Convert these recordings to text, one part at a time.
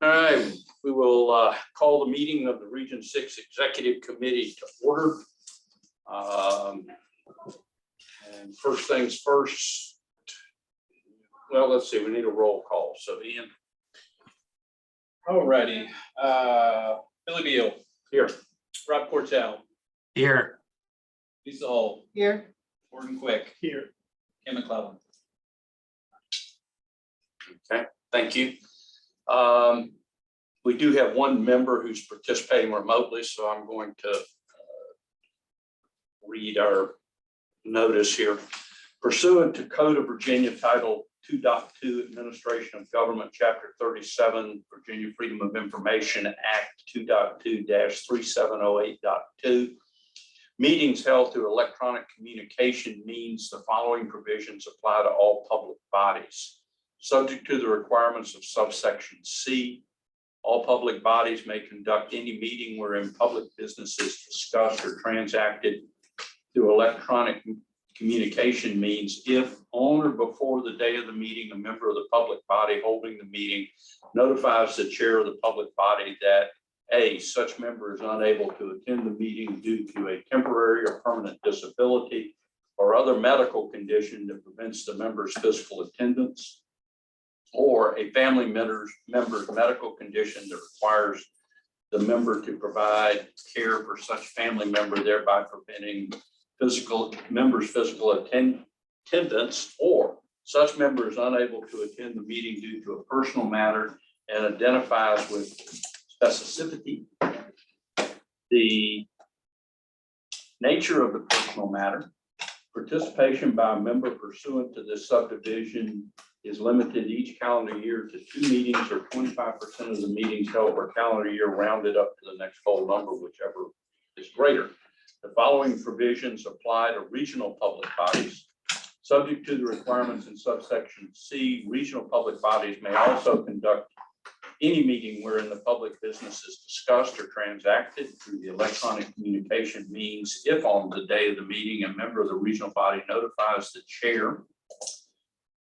All right, we will call the meeting of the Region 6 Executive Committee to order. And first things first, well, let's see, we need a roll call. So Ian. All righty. Billy Beal. Here. Rob Cortell. Here. Lisa Hull. Here. Gordon Quick. Here. Kim McClellan. Okay, thank you. We do have one member who's participating remotely, so I'm going to read our notice here. Pursuant to Code of Virginia Title 2.2 Administration of Government, Chapter 37, Virginia Freedom of Information Act 2.2-3708.2, meetings held through electronic communication means the following provisions apply to all public bodies. Subject to the requirements of subsection C, all public bodies may conduct any meeting wherein public business is discussed or transacted through electronic communication means if on or before the day of the meeting, a member of the public body holding the meeting notifies the chair of the public body that A, such member is unable to attend the meeting due to a temporary or permanent disability or other medical condition that prevents the member's physical attendance, or a family member's medical condition that requires the member to provide care for such family member, thereby preventing member's physical attendance, or such member is unable to attend the meeting due to a personal matter and identifies with specificity the nature of the personal matter. Participation by a member pursuant to this subdivision is limited each calendar year to 2 meetings or 25% of the meetings held per calendar year rounded up to the next whole number, whichever is greater. The following provisions apply to regional public bodies. Subject to the requirements in subsection C, regional public bodies may also conduct any meeting wherein the public business is discussed or transacted through the electronic communication means if on the day of the meeting, a member of the regional body notifies the chair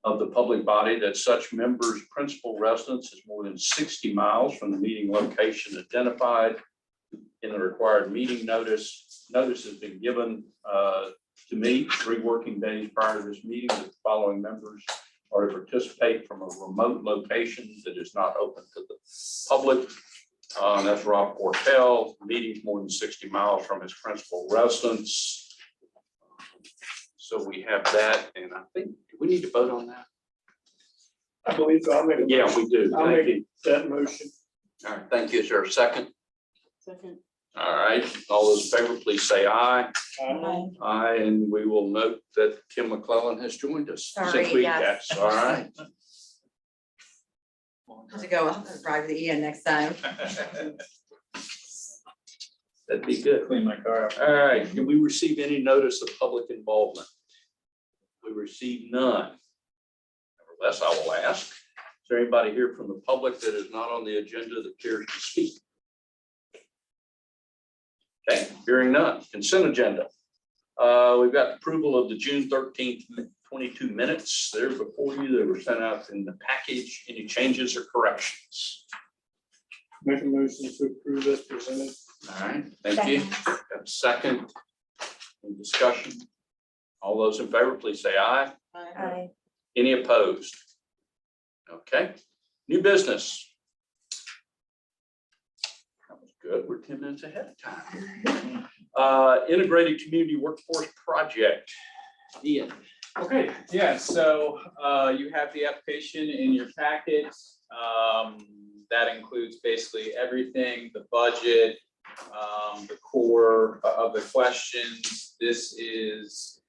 of the public body that such member's principal residence is more than 60 miles from the meeting location identified in the required meeting notice. Notice has been given to me 3 working days prior to this meeting that the following members are to participate from a remote location that is not open to the public. That's Rob Cortell. Meetings more than 60 miles from his principal residence. So we have that, and I think, do we need to vote on that? I believe so. I'll make it. Yeah, we do. I'll Thank make you. that motion. All right, thank you. Is there a second? Second. All right, all those in favor, please say aye. Aye, and we will note that Kim McClellan has joined us. Sorry, Since we- yes. All right. Have to go drive the Ian next time. That'd be good. Clean my car up. All right, did we receive any notice of public involvement? We received none. Nevertheless, I will ask, is there anybody here from the public that is not on the agenda that cares to speak? Okay, hearing none. Consent agenda. We've got approval of the June 13th, 22 minutes there before you. They were sent out in the package. Any changes or corrections? Make a motion to approve as presented. All right, thank you. Got a second. Any discussion? All those in favor, please say aye. Aye. Any opposed? Okay, new business. That was good. We're 10 minutes ahead of time. Integrated Community Workforce Project. Ian. Okay, yeah, so you have the application in your packet. That includes basically everything, the budget, the core of the questions. This is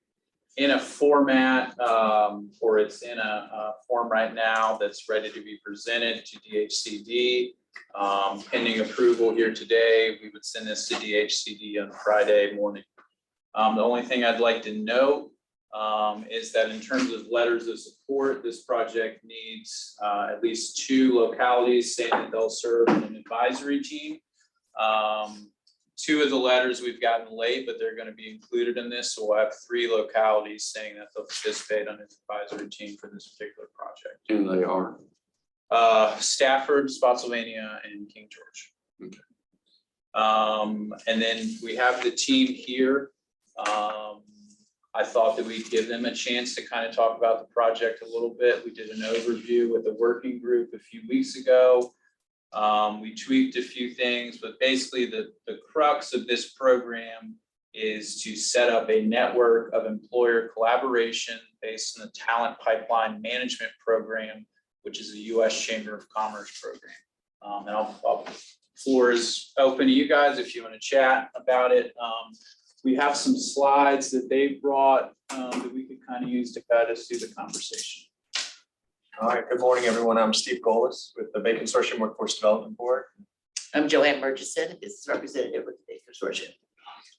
in a format, or it's in a form right now that's ready to be presented to DHCD. Pending approval here today, we would send this to DHCD on Friday morning. The only thing I'd like to note is that in terms of letters of support, this project needs at least 2 localities saying that they'll serve in an advisory team. 2 of the letters we've gotten late, but they're going to be included in this. So we'll have 3 localities saying that they'll participate on an advisory team for this particular project. And they are. Stafford, Spotsylvania, and King George. Okay. And then we have the team here. I thought that we'd give them a chance to kind of talk about the project a little bit. We did an overview with the working group a few weeks ago. We tweaked a few things, but basically the crux of this program is to set up a network of employer collaboration based on the Talent Pipeline Management Program, which is a U.S. Chamber of Commerce program. And floor is open to you guys if you want to chat about it. We have some slides that they brought that we could kind of use to guide us through the conversation. All right, good morning, everyone. I'm Steve Golis with the Bay Consortium Workforce Development Board. I'm Joanne Murchison, business representative with the Bay Consortium.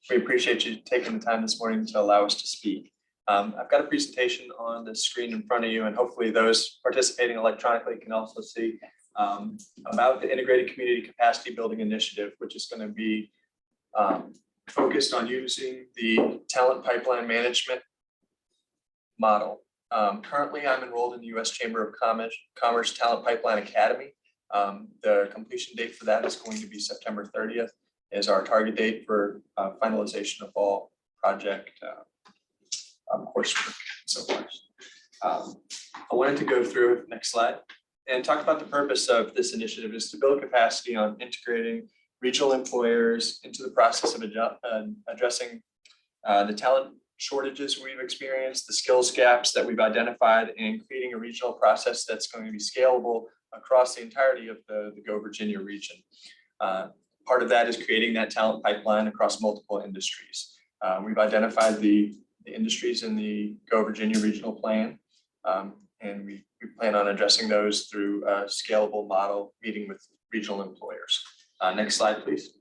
We appreciate you taking the time this morning to allow us to speak. I've got a presentation on the screen in front of you, and hopefully those participating electronically can also see about the Integrated Community Capacity Building Initiative, which is going to be focused on using the talent pipeline management model. Currently, I'm enrolled in the U.S. Chamber of Commerce Talent Pipeline Academy. The completion date for that is going to be September 30th, is our target date for finalization of all project coursework and so forth. I wanted to go through, next slide, and talk about the purpose of this initiative is to build capacity on integrating regional employers into the process of addressing the talent shortages we've experienced, the skills gaps that we've identified, and creating a regional process that's going to be scalable across the entirety of the Go Virginia region. Part of that is creating that talent pipeline across multiple industries. We've identified the industries in the Go Virginia regional plan, and we plan on addressing those through a scalable model meeting with regional employers. Next slide, please.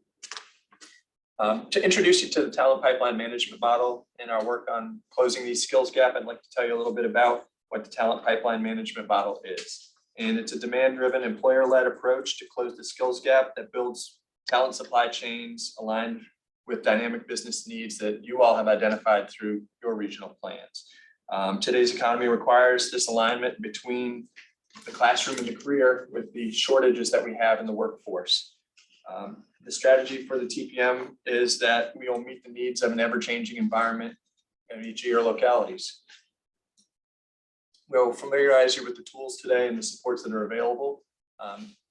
To introduce you to the talent pipeline management model and our work on closing these skills gap, I'd like to tell you a little bit about what the talent pipeline management model is. And it's a demand-driven, employer-led approach to close the skills gap that builds talent supply chains aligned with dynamic business needs that you all have identified through your regional plans. Today's economy requires this alignment between the classroom and the career with the shortages that we have in the workforce. The strategy for the TPM is that we will meet the needs of an ever-changing environment in each of your localities. We'll familiarize you with the tools today and the supports that are available.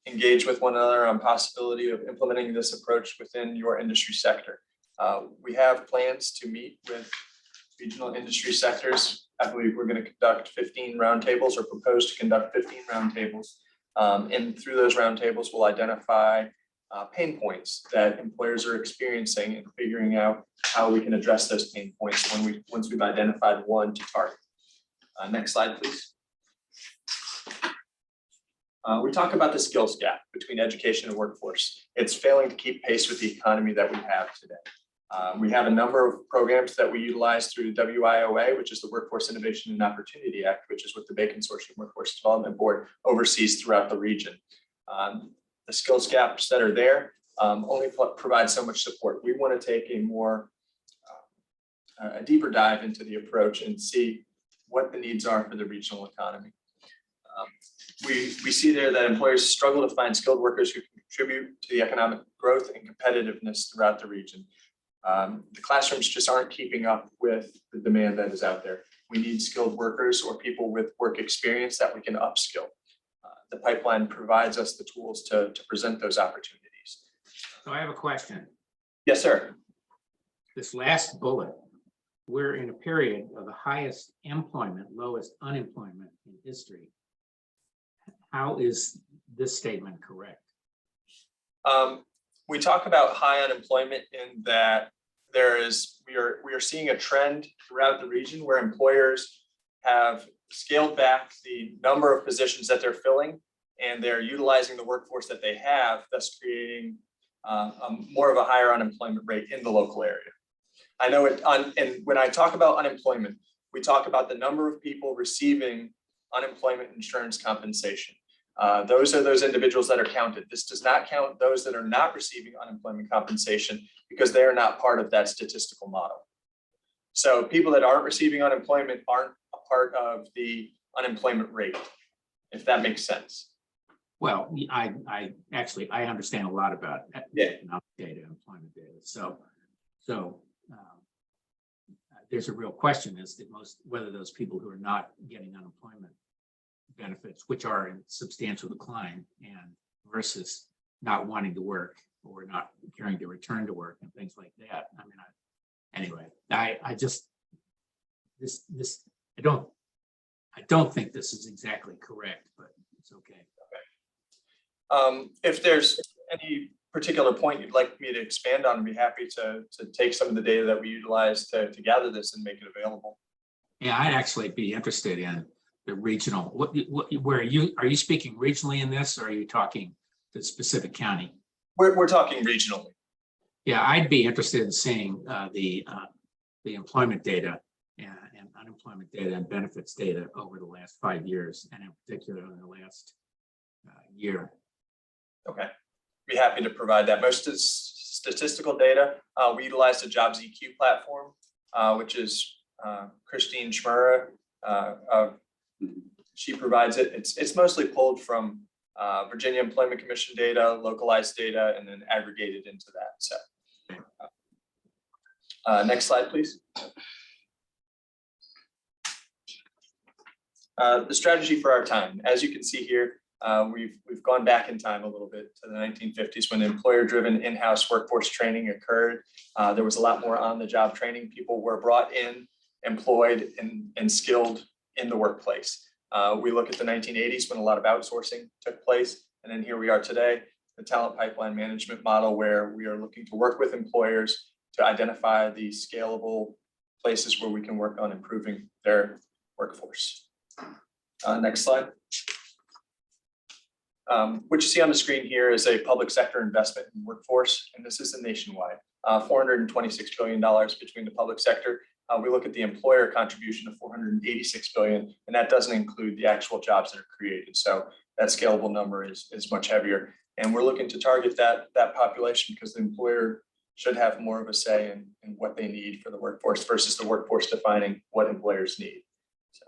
Engage with one another on possibility of implementing this approach within your industry sector. We have plans to meet with regional industry sectors. I believe we're going to conduct 15 roundtables or propose to conduct 15 roundtables. And through those roundtables, we'll identify pain points that employers are experiencing and figuring out how we can address those pain points once we've identified one to target. Next slide, please. We talk about the skills gap between education and workforce. It's failing to keep pace with the economy that we have today. We have a number of programs that we utilize through WIOA, which is the Workforce Innovation and Opportunity Act, which is what the Bay Consortium Workforce Development Board oversees throughout the region. The skills gaps that are there only provide so much support. We want to take a deeper dive into the approach and see what the needs are for the regional economy. We see there that employers struggle to find skilled workers who can contribute to the economic growth and competitiveness throughout the region. The classrooms just aren't keeping up with the demand that is out there. We need skilled workers or people with work experience that we can upskill. The pipeline provides us the tools to present those opportunities. So I have a question. Yes, sir. This last bullet, we're in a period of the highest employment, lowest unemployment in history. How is this statement correct? We talk about high unemployment in that we are seeing a trend throughout the region where employers have scaled back the number of positions that they're filling, and they're utilizing the workforce that they have, thus creating more of a higher unemployment rate in the local area. I know it, and when I talk about unemployment, we talk about the number of people receiving unemployment insurance compensation. Those are those individuals that are counted. This does not count those that are not receiving unemployment compensation because they are not part of that statistical model. So people that aren't receiving unemployment aren't a part of the unemployment rate, if that makes sense. Well, I understand a lot about economic data, employment data. So there's a real question as to whether those people who are not getting unemployment benefits, which are in substantial decline, and versus not wanting to work or not caring to return to work and things like that. I mean, I don't think this is exactly correct, but it's okay. If there's any particular point you'd like me to expand on, I'd be happy to take some of the data that we utilize to gather this and make it available. Yeah, I'd actually be interested in the regional. Where are you speaking regionally in this, or are you talking to specific county? We're talking regionally. Yeah, I'd be interested in seeing the employment data and unemployment data and benefits data over the last 5 years, and in particular in the last year. Okay, be happy to provide that. Most of the statistical data, we utilize the Jobs EQ platform, which is Christine Schmura. She provides it. It's mostly pulled from Virginia Employment Commission data, localized data, and then aggregated into that. So next slide, please. The strategy for our time. As you can see here, we've gone back in time a little bit to the 1950s when employer-driven in-house workforce training occurred. There was a lot more on-the-job training. People were brought in, employed, and skilled in the workplace. We look at the 1980s when a lot of outsourcing took place, and then here we are today, the talent pipeline management model, where we are looking to work with employers to identify the scalable places where we can work on improving their workforce. Next slide. What you see on the screen here is a public sector investment in workforce, and this is nationwide. $426 billion between the public sector. We look at the employer contribution of $486 billion, and that doesn't include the actual jobs that are created. So that scalable number is much heavier. And we're looking to target that population because the employer should have more of a say in what they need for the workforce versus the workforce defining what employers need. So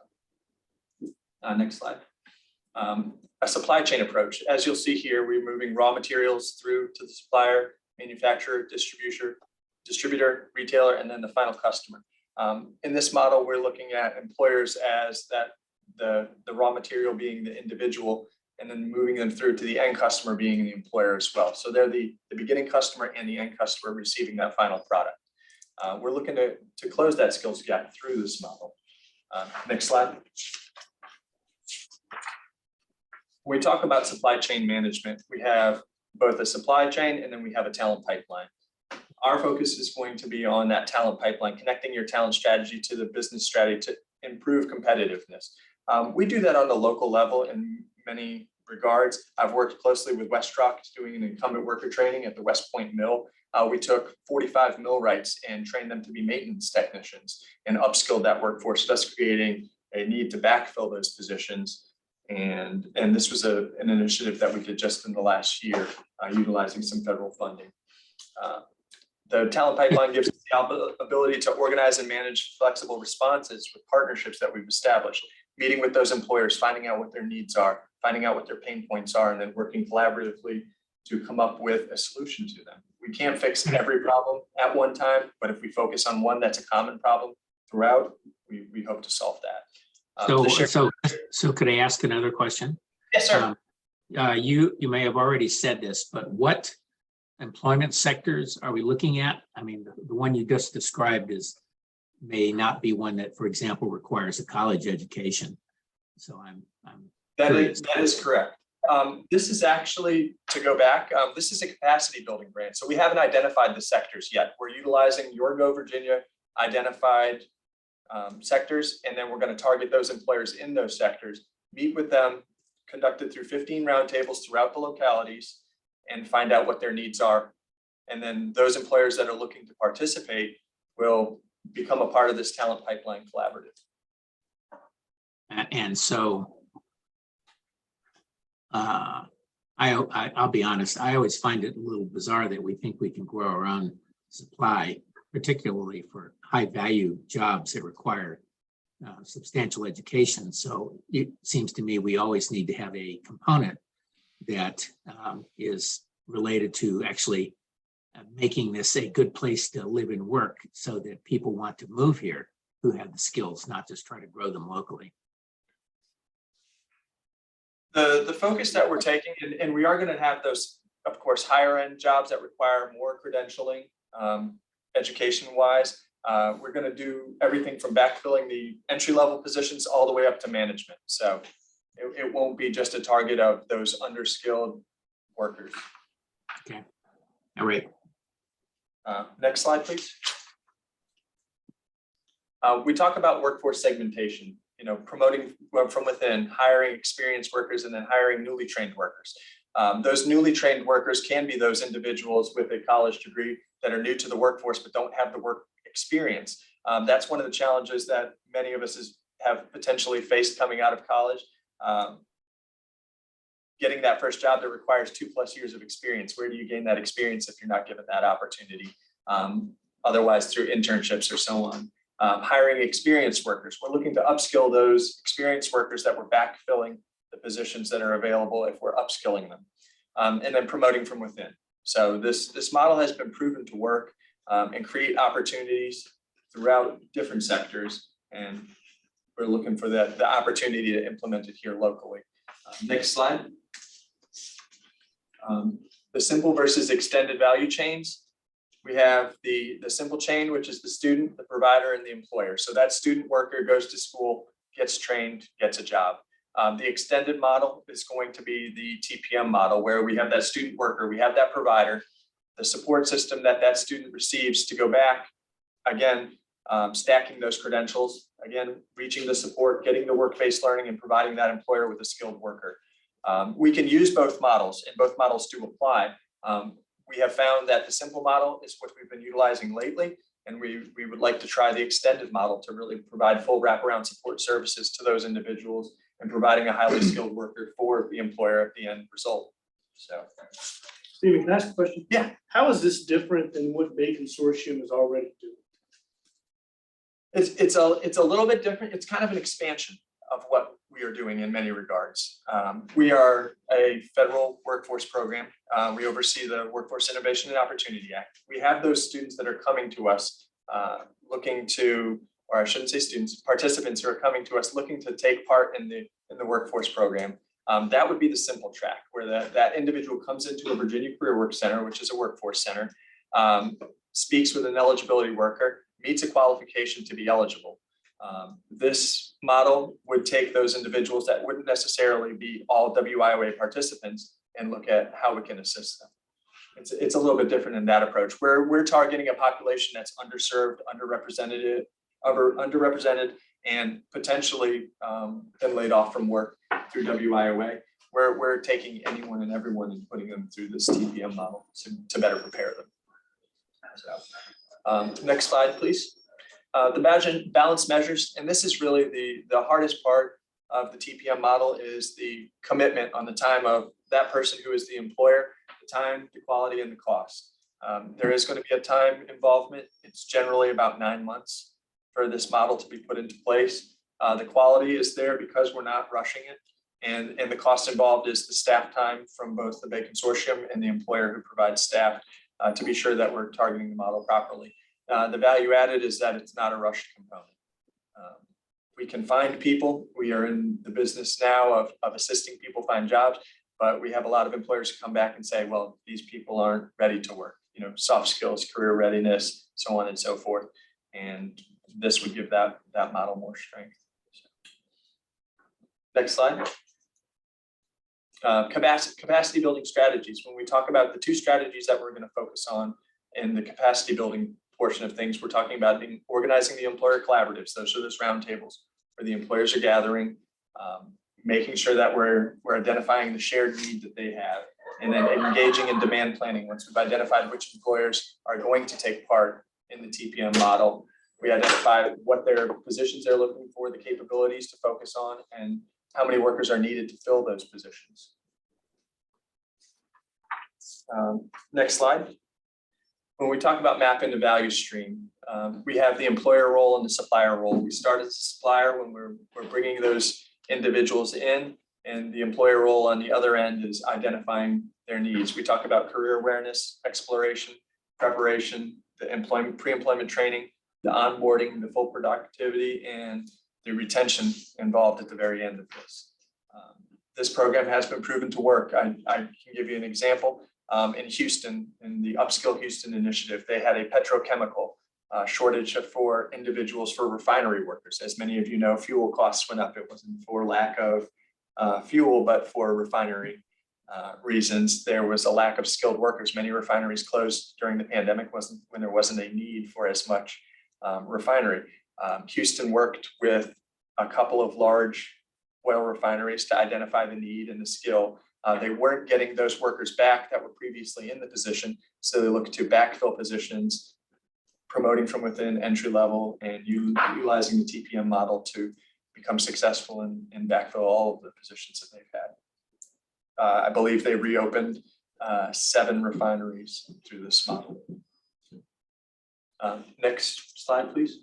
next slide. A supply chain approach. As you'll see here, we're moving raw materials through to the supplier, manufacturer, distributor, retailer, and then the final customer. In this model, we're looking at employers as the raw material being the individual, and then moving them through to the end customer being the employer as well. So they're the beginning customer and the end customer receiving that final product. We're looking to close that skills gap through this model. Next slide. When we talk about supply chain management, we have both a supply chain and then we have a talent pipeline. Our focus is going to be on that talent pipeline, connecting your talent strategy to the business strategy to improve competitiveness. We do that on the local level in many regards. I've worked closely with WestRock doing an incumbent worker training at the West Point Mill. We took 45 millwrights and trained them to be maintenance technicians and upskilled that workforce, thus creating a need to backfill those positions. And this was an initiative that we did just in the last year, utilizing some federal funding. The talent pipeline gives us the ability to organize and manage flexible responses with partnerships that we've established, meeting with those employers, finding out what their needs are, finding out what their pain points are, and then working collaboratively to come up with a solution to them. We can't fix every problem at one time, but if we focus on one that's a common problem throughout, we hope to solve that. So could I ask another question? Yes, sir. You may have already said this, but what employment sectors are we looking at? I mean, the one you just described may not be one that, for example, requires a college education. So I'm That is correct. This is actually, to go back, this is a capacity building grant. So we haven't identified the sectors yet. We're utilizing Your Go Virginia identified sectors, and then we're going to target those employers in those sectors, meet with them, conducted through 15 roundtables throughout the localities, and find out what their needs are. And then those employers that are looking to participate will become a part of this talent pipeline collaborative. And so I'll be honest, I always find it a little bizarre that we think we can grow our own supply, particularly for high value jobs that require substantial education. So it seems to me we always need to have a component that is related to actually making this a good place to live and work so that people want to move here who have the skills, not just try to grow them locally. The focus that we're taking, and we are going to have those, of course, higher end jobs that require more credentialing, education wise. We're going to do everything from backfilling the entry level positions all the way up to management. So it won't be just a target of those underskilled workers. Okay. All right. Next slide, please. We talk about workforce segmentation, promoting from within, hiring experienced workers, and then hiring newly trained workers. Those newly trained workers can be those individuals with a college degree that are new to the workforce but don't have the work experience. That's one of the challenges that many of us have potentially faced coming out of college. Getting that first job that requires 2+ years of experience. Where do you gain that experience if you're not given that opportunity? Otherwise through internships or so on. Hiring experienced workers. We're looking to upskill those experienced workers that we're backfilling the positions that are available if we're upskilling them. And then promoting from within. So this model has been proven to work and create opportunities throughout different sectors. And we're looking for the opportunity to implement it here locally. Next slide. The simple versus extended value chains. We have the simple chain, which is the student, the provider, and the employer. So that student worker goes to school, gets trained, gets a job. The extended model is going to be the TPM model, where we have that student worker, we have that provider, the support system that student receives to go back, again, stacking those credentials, again, reaching the support, getting the work-based learning, and providing that employer with a skilled worker. We can use both models, and both models do apply. We have found that the simple model is what we've been utilizing lately, and we would like to try the extended model to really provide full wraparound support services to those individuals and providing a highly skilled worker for the employer at the end result. So, Stephen, can I ask a question? Yeah. How is this different than what Bay Consortium is already doing? it's a little bit different. It's kind of an expansion of what we are doing in many regards. We are a federal workforce program. We oversee the Workforce Innovation and Opportunity Act. We have those students that are coming to us looking to, or I shouldn't say students, participants who are coming to us looking to take part in the workforce program. That would be the simple track, where that individual comes into a Virginia Career Work Center, which is a workforce center, speaks with an eligibility worker, meets a qualification to be eligible. This model would take those individuals that wouldn't necessarily be all WIOA participants and look at how we can assist them. It's a little bit different in that approach, where we're targeting a population that's underserved, underrepresented, and potentially been laid off from work through WIOA. Where we're taking anyone and everyone and putting them through this TPM model to better prepare them. So, next slide, please. The balance measures, and this is really the hardest part of the TPM model, is the commitment on the time of that person who is the employer, the time, the quality, and the cost. There is going to be a time involvement. It's generally about 9 months for this model to be put into place. The quality is there because we're not rushing it. And the cost involved is the staff time from both the Bay Consortium and the employer who provides staff to be sure that we're targeting the model properly. The value added is that it's not a rushed component. We can find people. We are in the business now of assisting people find jobs, but we have a lot of employers who come back and say, well, these people aren't ready to work, soft skills, career readiness, so on and so forth. And this would give that model more strength. Next slide. Capacity building strategies. When we talk about the 2 strategies that we're going to focus on in the capacity building portion of things, we're talking about organizing the employer collaboratives. Those are those roundtables where the employers are gathering, making sure that we're identifying the shared need that they have, and then engaging in demand planning. Once we've identified which employers are going to take part in the TPM model, we identify what their positions they're looking for, the capabilities to focus on, and how many workers are needed to fill those positions. Next slide. When we talk about mapping the value stream, we have the employer role and the supplier role. We start as a supplier when we're bringing those individuals in. And the employer role on the other end is identifying their needs. We talk about career awareness, exploration, preparation, the employment, pre-employment training, the onboarding, the full productivity, and the retention involved at the very end of this. This program has been proven to work. I can give you an example. In Houston, in the Upskill Houston initiative, they had a petrochemical shortage for individuals for refinery workers. As many of you know, fuel costs went up. It wasn't for lack of fuel, but for refinery reasons. There was a lack of skilled workers. Many refineries closed during the pandemic when there wasn't a need for as much refinery. Houston worked with a couple of large oil refineries to identify the need and the skill. They weren't getting those workers back that were previously in the position, so they looked to backfill positions, promoting from within entry level, and utilizing the TPM model to become successful and backfill all of the positions that they've had. I believe they reopened 7 refineries through this model. Next slide, please.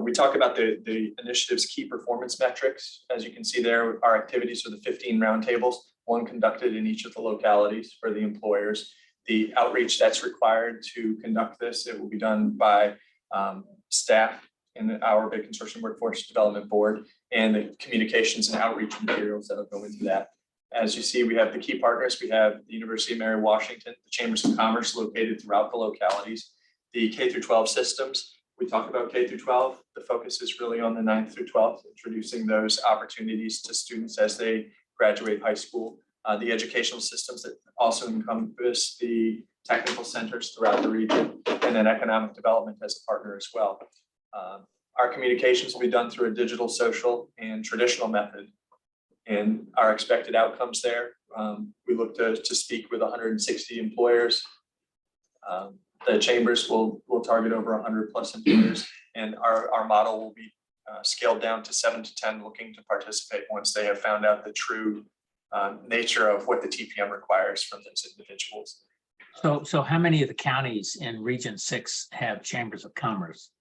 We talk about the initiative's key performance metrics. As you can see there, our activities are the 15 roundtables, 1 conducted in each of the localities for the employers. The outreach that's required to conduct this, it will be done by staff in our Big Consortium Workforce Development Board, and the communications and outreach materials that will go into that. As you see, we have the key partners. We have the University of Mary Washington, the Chambers of Commerce located throughout the localities, the K through 12 systems. We talk about K through 12. The focus is really on the 9th through 12th, introducing those opportunities to students as they graduate high school. The educational systems that also encompass the technical centers throughout the region, and then economic development as a partner as well. Our communications will be done through a digital, social, and traditional method. And our expected outcomes there, we look to speak with 160 employers. The chambers will target over 100+ employers, and our model will be scaled down to 7 to 10 looking to participate once they have found out the true nature of what the TPM requires from those individuals. So how many of the counties in Region 6 have chambers of commerce?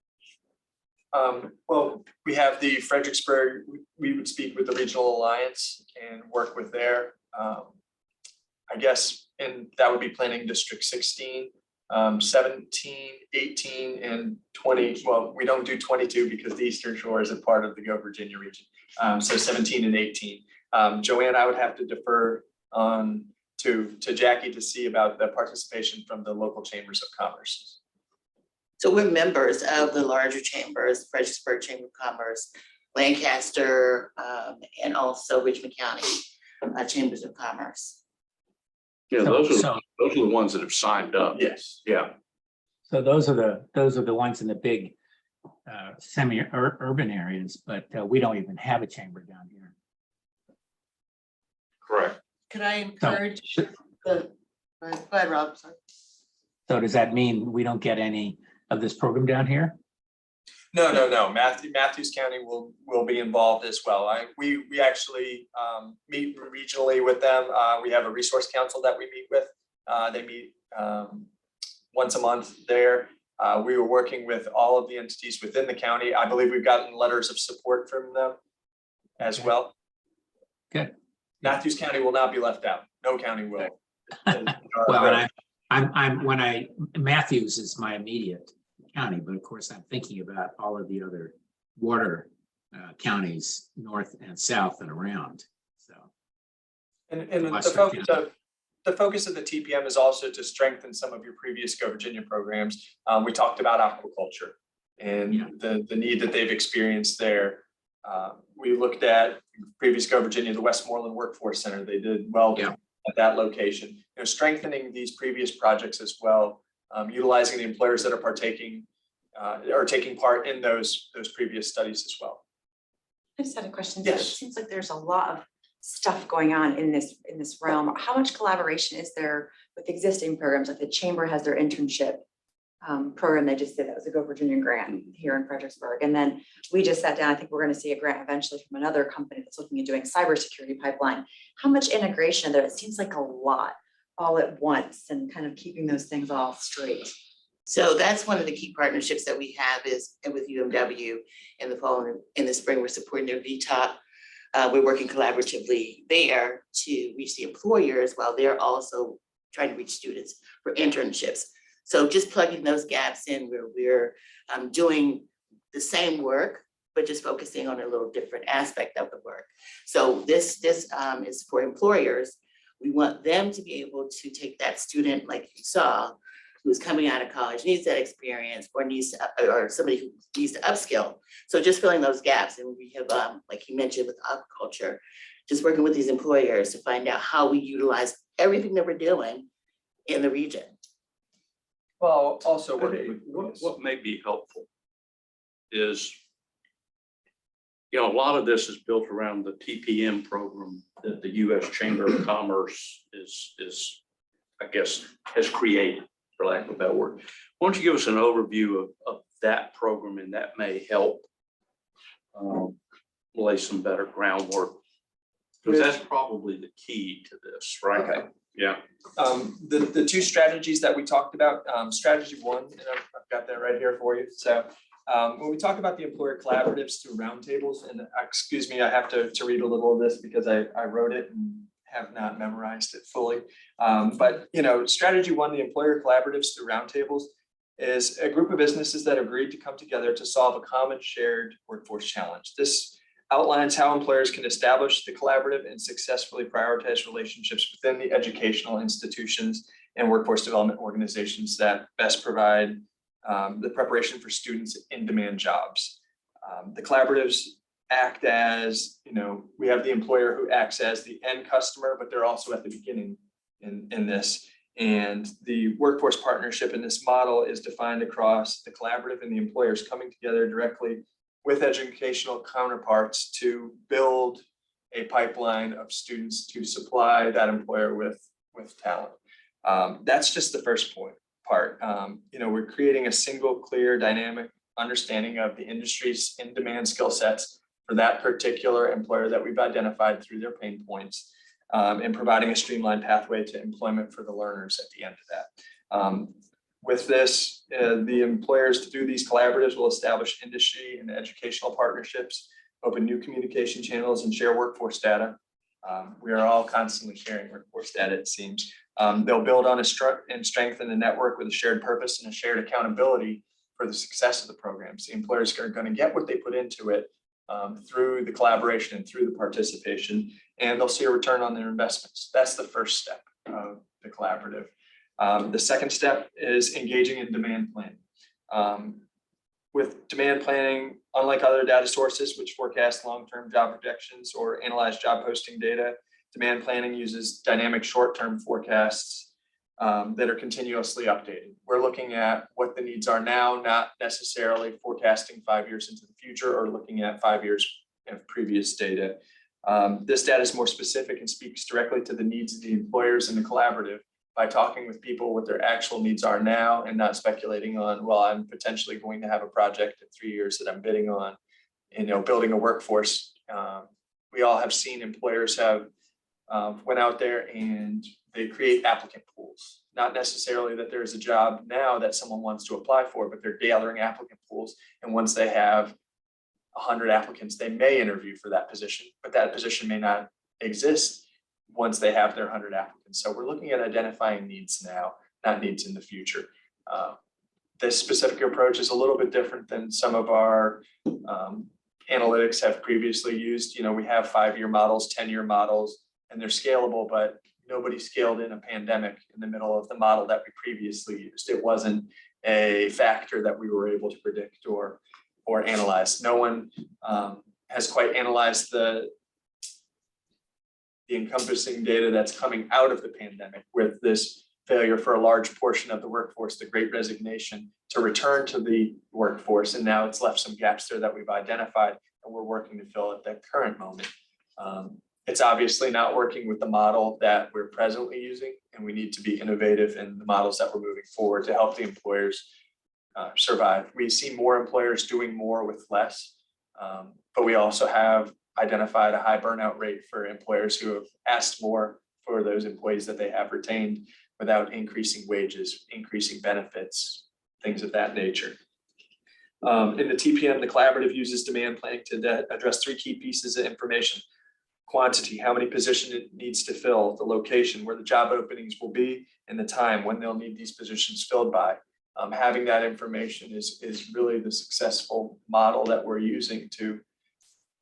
Well, we have the Fredericksburg, we would speak with the Regional Alliance and work with their, I guess, and that would be Planning District 16, 17, 18, and 20. Well, we don't do 22 because the Eastern Shore is a part of the Go Virginia region. So 17 and 18. Joanne, I would have to defer on to Jackie to see about the participation from the local chambers of commerce. So we're members of the larger chambers, Fredericksburg Chamber of Commerce, Lancaster, and also Richmond County Chambers of Commerce. Yeah, So- those so- are the ones that have signed up. Yes. Yeah, So those are the ones in the big semi-urban areas, but we don't even have a chamber down here. correct. Could I encourage the, go ahead, Rob, sorry. So does that mean we don't get any of this program down here? No. Matthews County will be involved as well. We actually meet regionally with them. We have a resource council that we meet with. They meet once a month there. We were working with all of the entities within the county. I believe we've gotten letters of support from them as well. Good. Matthews County will not be left out. No county will. Well, and Matthews is my immediate county, but of course I'm thinking about all of the other water counties, north and south and around, so. And Western the focus of the TPM is also to strengthen some of your previous Go Virginia programs. We talked about aquaculture and the need that they've experienced there. We looked at previous Go Virginia, the Westmoreland Workforce Center. They did well at that location. Strengthening these previous projects as well, utilizing the employers that are taking part in those previous studies as well. I just had a question. So Yes. it seems like there's a lot of stuff going on in this realm. How much collaboration is there with existing programs? Like the chamber has their internship program they just did. That was a Go Virginia grant here in Fredericksburg. And then we just sat down. I think we're going to see a grant eventually from another company that's looking at doing cybersecurity pipeline. How much integration there? It seems like a lot all at once, and kind of keeping those things all straight. So that's one of the key partnerships that we have is with UMW in the fall and in the spring. We're supporting their VTOP We're working collaboratively there to reach the employers while they're also trying to reach students for internships. So just plugging those gaps in where we're doing the same work, but just focusing on a little different aspect of the work. So this is for employers. We want them to be able to take that student, like you saw, who's coming out of college, needs that experience, or or somebody who needs to upskill. So just filling those gaps. And we have, like you mentioned with aquaculture, just working with these employers to find out how we utilize everything that we're doing in the region. Well, also I think what may be helpful is, you know, a lot of this is built around the TPM program that the U.S. Chamber of Commerce is, I guess, has created, for lack of a better word. Why don't you give us an overview of that program, and that may help lay some better groundwork, because that's probably the key to this, right? Okay. Yeah. The two strategies that we talked about, strategy one, and I've got that right here for you. So when we talk about the employer collaboratives through roundtables, and excuse me, I have to read a little of this because I wrote it and have not memorized it fully. But you know, strategy one, the employer collaboratives through roundtables, is a group of businesses that agreed to come together to solve a common shared workforce challenge. This outlines how employers can establish the collaborative and successfully prioritize relationships within the educational institutions and workforce development organizations that best provide the preparation for students in demand jobs. The collaboratives act as, you know, we have the employer who acts as the end customer, but they're also at the beginning in this. And the workforce partnership in this model is defined across the collaborative and the employers coming together directly with educational counterparts to build a pipeline of students to supply that employer with talent. That's just the first part. You know, we're creating a single, clear, dynamic understanding of the industry's in-demand skill sets for that particular employer that we've identified through their pain points, and providing a streamlined pathway to employment for the learners at the end of that. With this, the employers through these collaboratives will establish industry and educational partnerships, open new communication channels, and share workforce data. We are all constantly sharing workforce data, it seems. They'll build on and strengthen the network with a shared purpose and a shared accountability for the success of the programs. The employers are going to get what they put into it through the collaboration and through the participation, and they'll see a return on their investments. That's the first step of the collaborative. The second step is engaging in demand planning. With demand planning, unlike other data sources which forecast long-term job projections or analyze job posting data, demand planning uses dynamic short-term forecasts that are continuously updated. We're looking at what the needs are now, not necessarily forecasting 5 years into the future or looking at 5 years of previous data. This data is more specific and speaks directly to the needs of the employers and the collaborative by talking with people what their actual needs are now and not speculating on, well, I'm potentially going to have a project in 3 years that I'm bidding on, you know, building a workforce. We all have seen employers have went out there and they create applicant pools. Not necessarily that there's a job now that someone wants to apply for, but they're gathering applicant pools. And once they have 100 applicants, they may interview for that position, but that position may not exist once they have their 100 applicants. So we're looking at identifying needs now, not needs in the future. This specific approach is a little bit different than some of our analytics have previously used. You know, we have 5-year models, 10-year models, and they're scalable, but nobody scaled in a pandemic in the middle of the model that we previously used. It wasn't a factor that we were able to predict or analyze. No one has quite analyzed the encompassing data that's coming out of the pandemic with this failure for a large portion of the workforce, the Great Resignation, to return to the workforce. And now it's left some gaps there that we've identified and we're working to fill at that current moment. It's obviously not working with the model that we're presently using, and we need to be innovative in the models that we're moving forward to help the employers survive. We see more employers doing more with less, but we also have identified a high burnout rate for employers who have asked more for those employees that they have retained without increasing wages, increasing benefits, things of that nature. In the TPM, the collaborative uses demand planning to address 3 key pieces of information. quantity, how many positions it needs to fill, the location, where the job openings will be, and the time when they'll need these positions filled by. Having that information is really the successful model that we're using to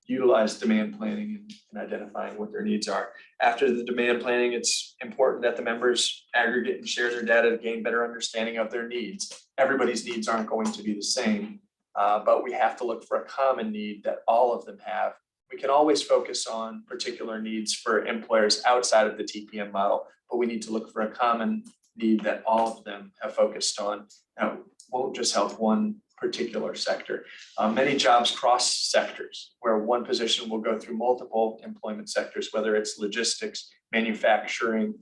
utilize demand planning and identifying what their needs are. After the demand planning, it's important that the members aggregate and share their data to gain better understanding of their needs. Everybody's needs aren't going to be the same, but we have to look for a common need that all of them have. We can always focus on particular needs for employers outside of the TPM model, but we need to look for a common need that all of them have focused on. Now, won't just help one particular sector. Many jobs cross sectors where one position will go through multiple employment sectors, whether it's logistics, manufacturing.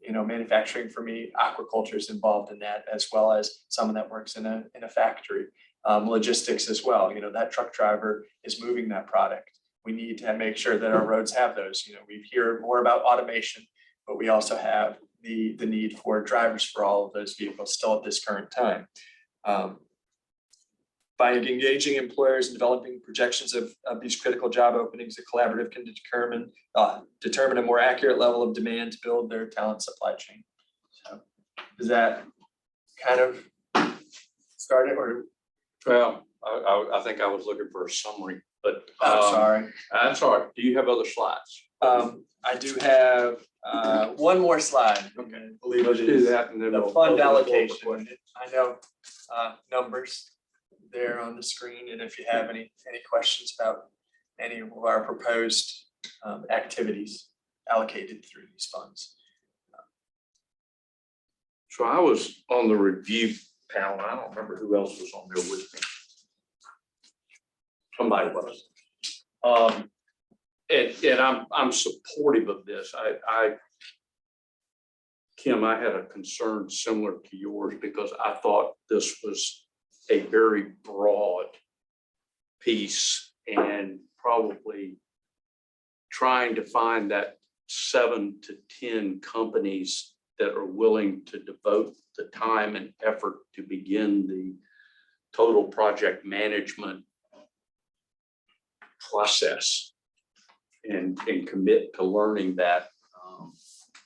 Manufacturing for me, aquaculture is involved in that, as well as someone that works in a factory. Logistics as well, that truck driver is moving that product. We need to make sure that our roads have those. We hear more about automation, but we also have the need for drivers for all of those vehicles still at this current time. By engaging employers and developing projections of these critical job openings, the collaborative can determine a more accurate level of demand to build their talent supply chain. So does that kind of start it, or? Well, I think I was looking for a summary, but. I'm sorry. That's all right. Do you have other slides? I do have one more slide. Okay. I believe Let's it do is that and then the we'll fund open the floor for allocation. questions. I know numbers there on the screen, and if you have any questions about any of our proposed activities allocated through these funds. So I was on the review panel. I don't remember who else was on there with me. Somebody was. And I'm supportive of this. Kim, I had a concern similar to yours because I thought this was a very broad piece and probably trying to find that 7 to 10 companies that are willing to devote the time and effort to begin the total project management process and commit to learning that.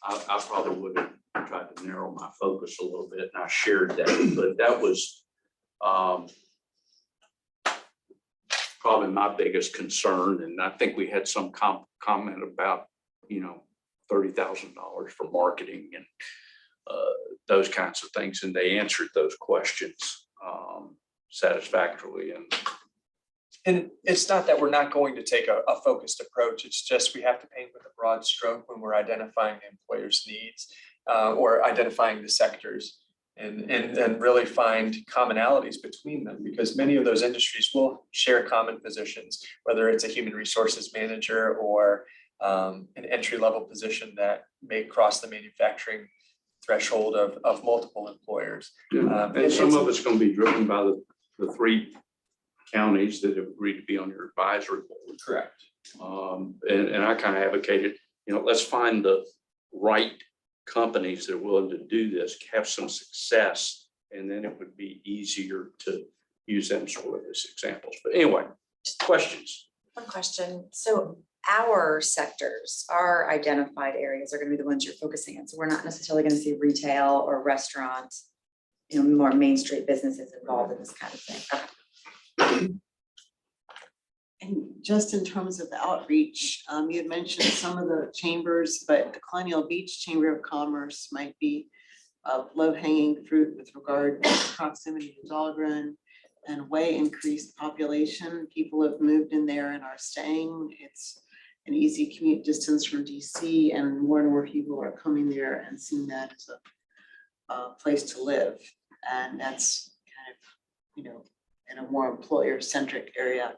I probably would have tried to narrow my focus a little bit, and I shared that, but that was probably my biggest concern. And I think we had some comment about, $30,000 for marketing and those kinds of things. And they answered those questions satisfactorily. And it's not that we're not going to take a focused approach. It's just we have to paint with a broad stroke when we're identifying the employer's needs or identifying the sectors. And really find commonalities between them, because many of those industries will share common positions, whether it's a human resources manager or an entry-level position that may cross the manufacturing threshold of multiple employers. And some of it's going to be driven by the 3 counties that have agreed to be on your advisory board. Correct. And I kind of advocated, let's find the right companies that are willing to do this, have some success, and then it would be easier to use them sort of as examples. But anyway, questions? One question. So our sectors, our identified areas are going to be the ones you're focusing on. So we're not necessarily going to see retail or restaurant, more Main Street businesses involved in this kind of thing. Okay. And just in terms of the outreach, you had mentioned some of the chambers, but the Colonial Beach Chamber of Commerce might be low-hanging fruit with regard to proximity to Dahlgren and way increased population. People have moved in there and are staying. It's an easy commute distance from DC, and more people are coming there and seeing that as a place to live. And that's kind of, in a more employer-centric area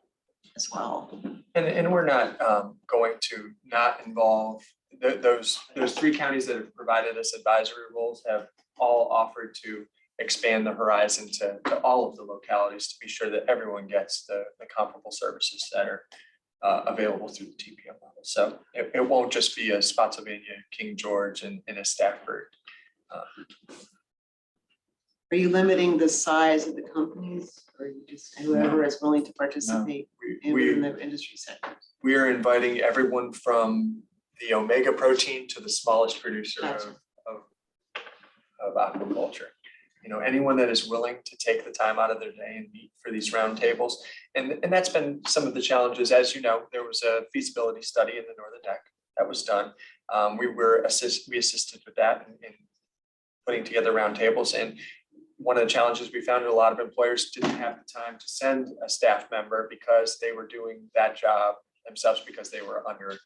as well. And we're not going to not involve those 3 counties that have provided us advisory roles have all offered to expand the horizon to all of the localities to be sure that everyone gets the comparable services that are available through the TPM model. So it won't just be a Spotsylvania, King George, and a Stafford. Are you limiting the size of the companies or you just whoever is willing to participate in the industry sectors? We are inviting everyone from the Omega Protein to the smallest producer Gotcha. of aquaculture. You know, anyone that is willing to take the time out of their day and meet for these roundtables. And that's been some of the challenges. As you know, there was a feasibility study in the Northern Deck that was done. We assisted with that in putting together roundtables. And one of the challenges we found, a lot of employers didn't have the time to send a staff member because they were doing that job themselves because they were under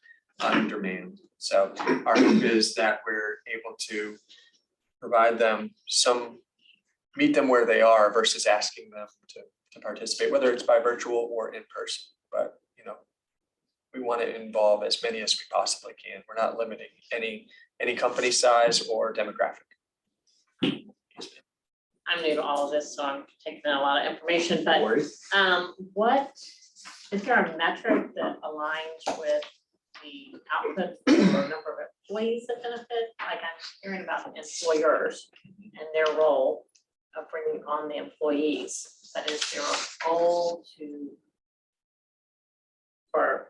demand. So our hope is that we're able to provide them meet them where they are versus asking them to participate, whether it's by virtual or in person. But, you know, we want to involve as many as we possibly can. We're not limiting any company size or demographic. I'm new to all of this, so I'm taking in a lot of information, but what, is there a metric that aligns with the output or number of employees that benefit? Like I'm hearing about employers and their role of bringing on the employees, but is there a goal for a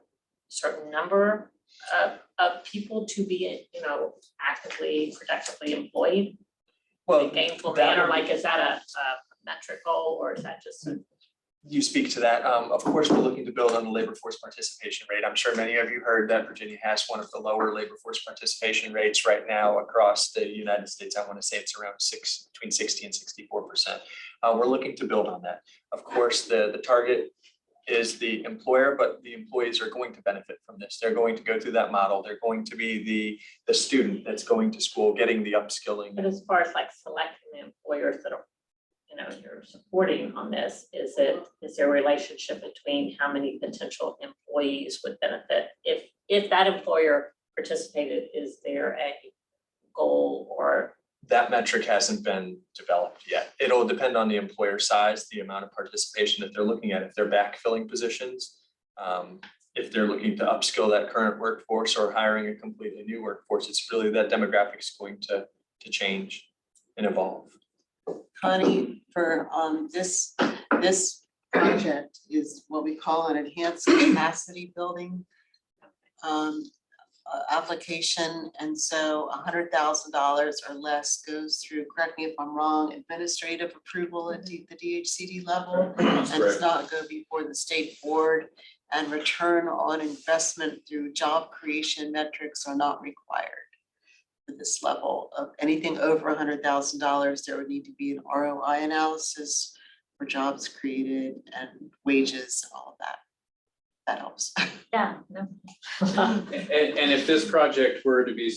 certain number of people to be, you know, actively, productively employed? Well, Gainful that manner, would be- like, is that a metric goal or is that just a? You speak to that. Of course, we're looking to build on the labor force participation rate. I'm sure many of you heard that Virginia has one of the lower labor force participation rates right now across the United States. I want to say it's around between 60 and 64%. We're looking to build on that. Of course, the target is the employer, but the employees are going to benefit from this. They're going to go through that model. They're going to be the student that's going to school, getting the upskilling. But as far as like selecting the employers that are, you know, you're supporting on this, is there a relationship between how many potential employees would benefit? If that employer participated, is there a goal or? That metric hasn't been developed yet. It'll depend on the employer size, the amount of participation that they're looking at, if they're backfilling positions, if they're looking to upskill that current workforce or hiring a completely new workforce. It's really that demographic is going to change and evolve. Connie, for this project is what we call an enhanced capacity building application, and so $100,000 or less goes through, correct me if I'm wrong, administrative approval at the DHCD level, and does not go before the state board, and return on investment through job creation metrics are not required. For this level of anything over $100,000, there would need to be an ROI analysis for jobs created and wages and all of that. That helps. Yeah, no. And if this project were to be,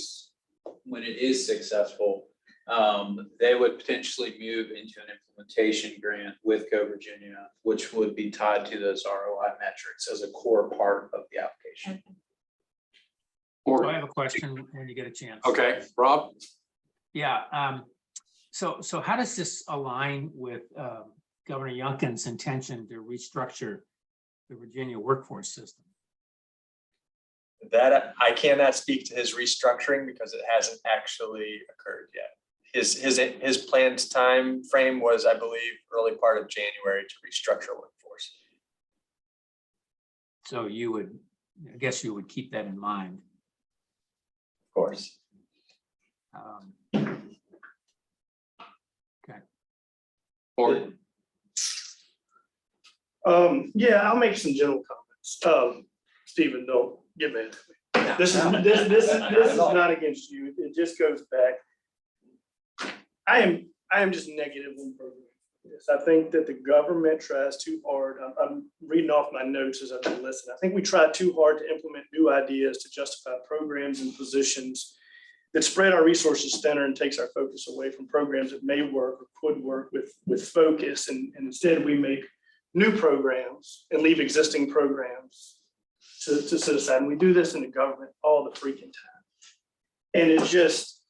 when it is successful, they would potentially move into an implementation grant with Co-Virginia, which would be tied to those ROI metrics as a core part of the application. So I have a question when you get a chance. Okay, Rob? Yeah, so how does this align with Governor Youngkin's intention to restructure the Virginia workforce system? That I cannot speak to his restructuring because it hasn't actually occurred yet. His planned time frame was, I believe, early part of January to restructure workforce. So you would, I guess you would keep that in mind. Of course. Okay. Or Yeah, I'll make some general comments. Stephen, don't get mad at me. This is not against you. It just goes back. I am just negative on programs. Yes, I think that the government tries too hard. I'm reading off my notes as I've been listening. I think we try too hard to implement new ideas to justify programs and positions that spread our resources thinner and takes our focus away from programs that may work or could work with focus. And instead we make new programs and leave existing programs to sit aside. And we do this in the government all the freaking time. And it just,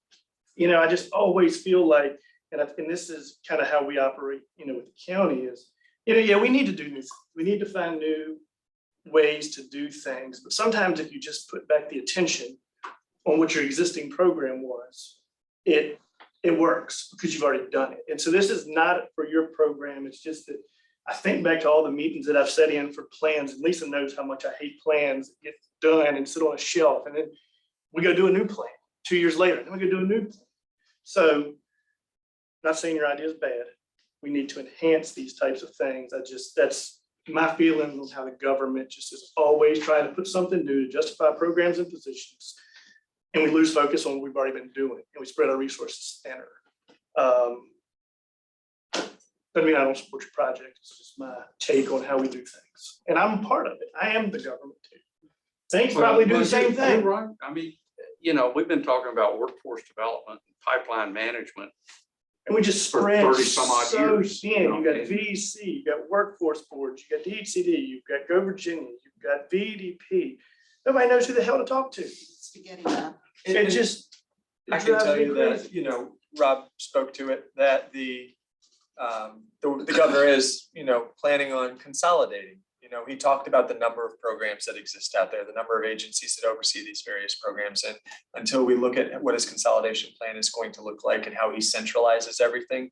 I just always feel like, and this is kind of how we operate, with the county is, we need to do new, we need to find new ways to do things. But sometimes if you just put back the attention on what your existing program was, it it works because you've already done it. And so this is not for your program. It's just that I think back to all the meetings that I've sat in for plans, and Lisa knows how much I hate plans that get done and sit on a shelf. And then we go do a new plan 2 years later, then we go do a new plan. So not saying your idea is bad. We need to enhance these types of things. That's my feeling on how the government just is always trying to put something new to justify programs and positions. And we lose focus on what we've already been doing, and we spread our resources thinner. Doesn't mean I don't support your project. It's just my take on how we do things. And I'm part of it. I am the government too. Saints probably do the same thing. You're right. I mean, you know, we've been talking about workforce development, pipeline management. And we just For spread 30 some odd so years, thin. you know, You got and- VEC, you got workforce boards, you got DHCD, you've got Go Virginia, you've got VDP. Nobody knows who the hell to talk to. Spaghetti map. It just. it I can drives tell me you that, crazy. you know, Rob spoke to it, that the governor is, you know, planning on consolidating. You know, he talked about the number of programs that exist out there, the number of agencies that oversee these various programs. And until we look at what his consolidation plan is going to look like and how he centralizes everything,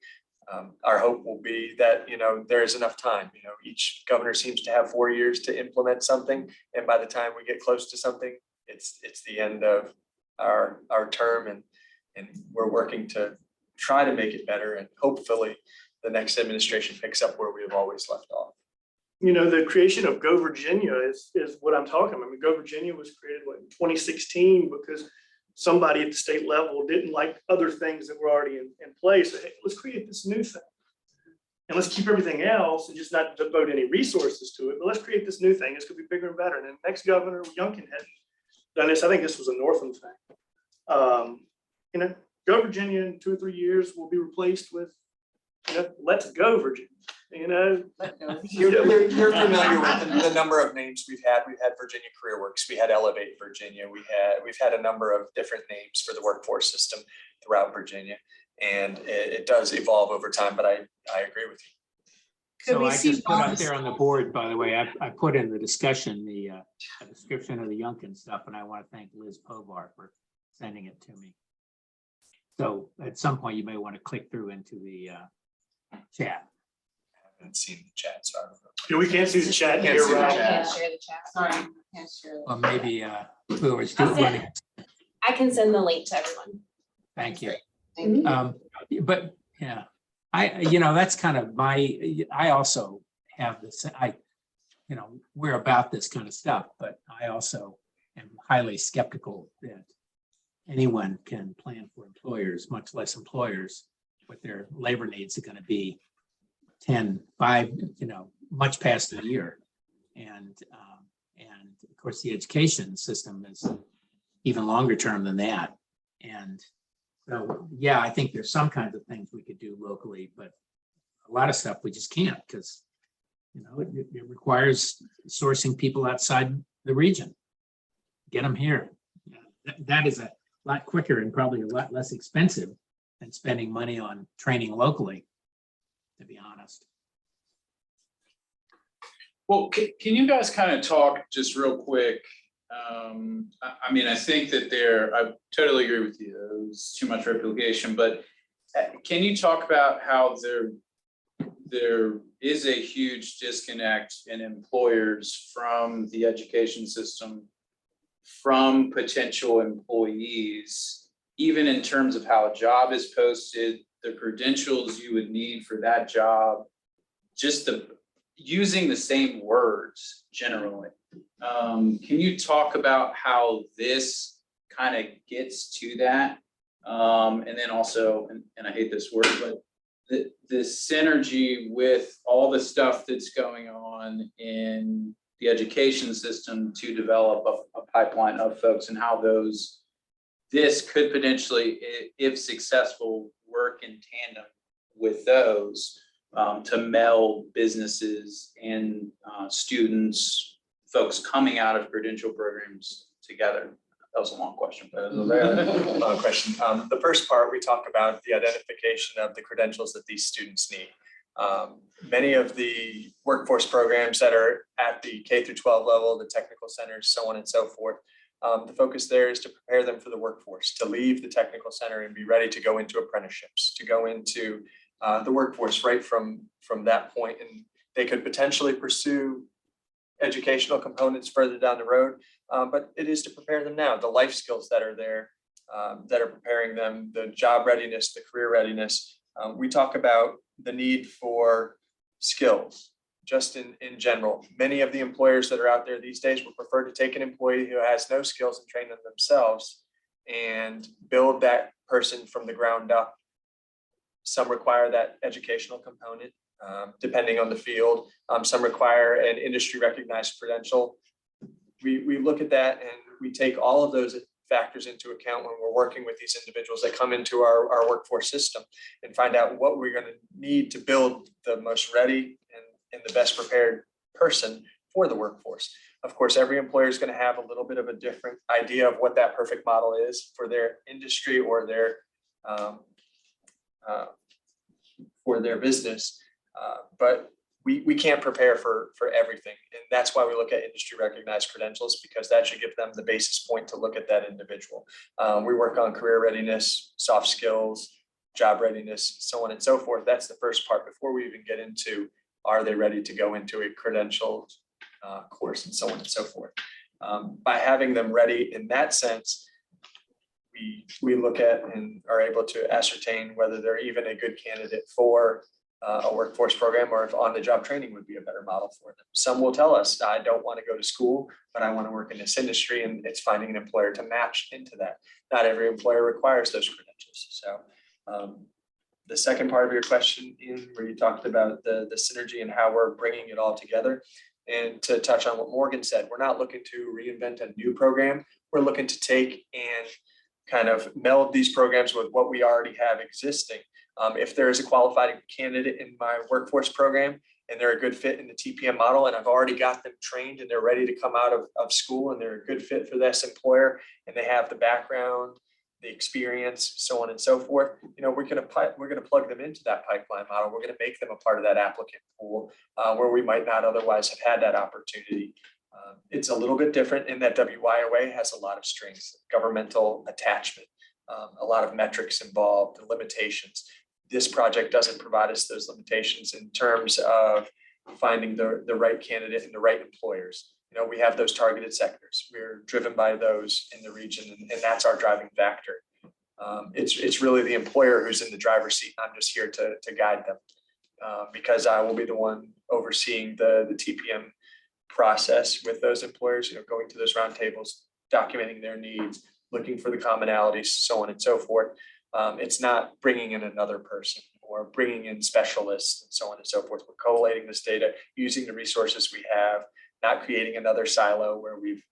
our hope will be that, you know, there is enough time. You know, each governor seems to have 4 years to implement something. And by the time we get close to something, it's the end of our term, and we're working to try to make it better, and hopefully the next administration picks up where we have always left off. You know, the creation of Go Virginia is what I'm talking about. I mean, Go Virginia was created in 2016 because somebody at the state level didn't like other things that were already in place. So, hey, let's create this new thing. And let's keep everything else and just not devote any resources to it, but let's create this new thing. It's gonna be bigger and better. And then next governor, Youngkin, had done this. I think this was a Northam thing. You know, Go Virginia in 2 or 3 years will be replaced with, you know, Let's Go Virginia, you know? You're familiar with the number of names we've had. We've had Virginia Career Works, we had Elevate Virginia, we've had a number of different names for the workforce system throughout Virginia. And it does evolve over time, but I agree with you. Could So we I see just put up bonus- there on the board, by the way, I put in the discussion, the a description of the Youngkin stuff, and I want to thank Liz Povar for sending it to me. So at some point, you may want to click through into the chat. I haven't seen the chat, so I don't know. Yeah, we can't see the chat Can't here, see the right? chat. share the chat. Sorry, can't share. Or maybe whoever's I'll send- running. I can send the link to everyone. Thank you. Thank you. But yeah, you know, that's kind of I also have this, we're about this kind of stuff, but I also am highly skeptical that anyone can plan for employers, much less employers, what their labor needs are going to be 10, 5, much past a year. And of course, the education system is even longer term than that. And so, yeah, I think there's some kinds of things we could do locally, but a lot of stuff we just can't because, it requires sourcing people outside the region. Get them here. That is a lot quicker and probably a lot less expensive than spending money on training locally, to be honest. Well, can you guys kind of talk just real quick? I mean, I think that I totally agree with you. It was too much replication, but can you talk about how there is a huge disconnect in employers from the education system, from potential employees, even in terms of how a job is posted, the credentials you would need for that job, just using the same words generally. Can you talk about how this kind of gets to that? And then also, and I hate this word, but the synergy with all the stuff that's going on in the education system to develop a pipeline of folks and how this could potentially, if successful, work in tandem with those to meld businesses and students, folks coming out of credential programs together. That was a long question, but Long question. The first part, we talk about the identification of the credentials that these students need. Many of the workforce programs that are at the K through 12 level, the technical centers, so on and so forth, The focus there is to prepare them for the workforce, to leave the technical center and be ready to go into apprenticeships, to go into the workforce right from that point. And they could potentially pursue educational components further down the road, but it is to prepare them now, the life skills that are there, that are preparing them, the job readiness, the career readiness. We talk about the need for skills, just in general. Many of the employers that are out there these days would prefer to take an employee who has no skills and train them themselves and build that person from the ground up. Some require that educational component, depending on the field. Some require an industry recognized credential. We look at that and we take all of those factors into account when we're working with these individuals that come into our workforce system and find out what we're going to need to build the most ready and the best prepared person for the workforce. Of course, every employer is going to have a little bit of a different idea of what that perfect model is for their industry or their business. But we can't prepare for everything. And that's why we look at industry recognized credentials, because that should give them the basis point to look at that individual. We work on career readiness, soft skills, job readiness, so on and so forth. That's the first part before we even get into, are they ready to go into a credentialed course and so on and so forth. By having them ready in that sense, we look at and are able to ascertain whether they're even a good candidate for a workforce program, or if on-the-job training would be a better model for them. Some will tell us, I don't want to go to school, but I want to work in this industry, and it's finding an employer to match into that. Not every employer requires those credentials. So the second part of your question, Ian, where you talked about the synergy and how we're bringing it all together, and to touch on what Morgan said, we're not looking to reinvent a new program. We're looking to take and kind of meld these programs with what we already have existing. If there is a qualified candidate in my workforce program and they're a good fit in the TPM model, and I've already got them trained and they're ready to come out of school and they're a good fit for this employer and they have the background, the experience, so on and so forth, we're going to plug them into that pipeline model. We're going to make them a part of that applicant pool where we might not otherwise have had that opportunity. It's a little bit different in that WYOA has a lot of strings, governmental attachment, a lot of metrics involved, and limitations. This project doesn't provide us those limitations in terms of finding the right candidate and the right employers. We have those targeted sectors. We're driven by those in the region, and that's our driving factor. It's really the employer who's in the driver's seat. I'm just here to guide them because I will be the one overseeing the TPM process with those employers, going to those roundtables, documenting their needs, looking for the commonalities, so on and so forth. It's not bringing in another person or bringing in specialists and so on and so forth. We're collating this data, using the resources we have, not creating another silo where we've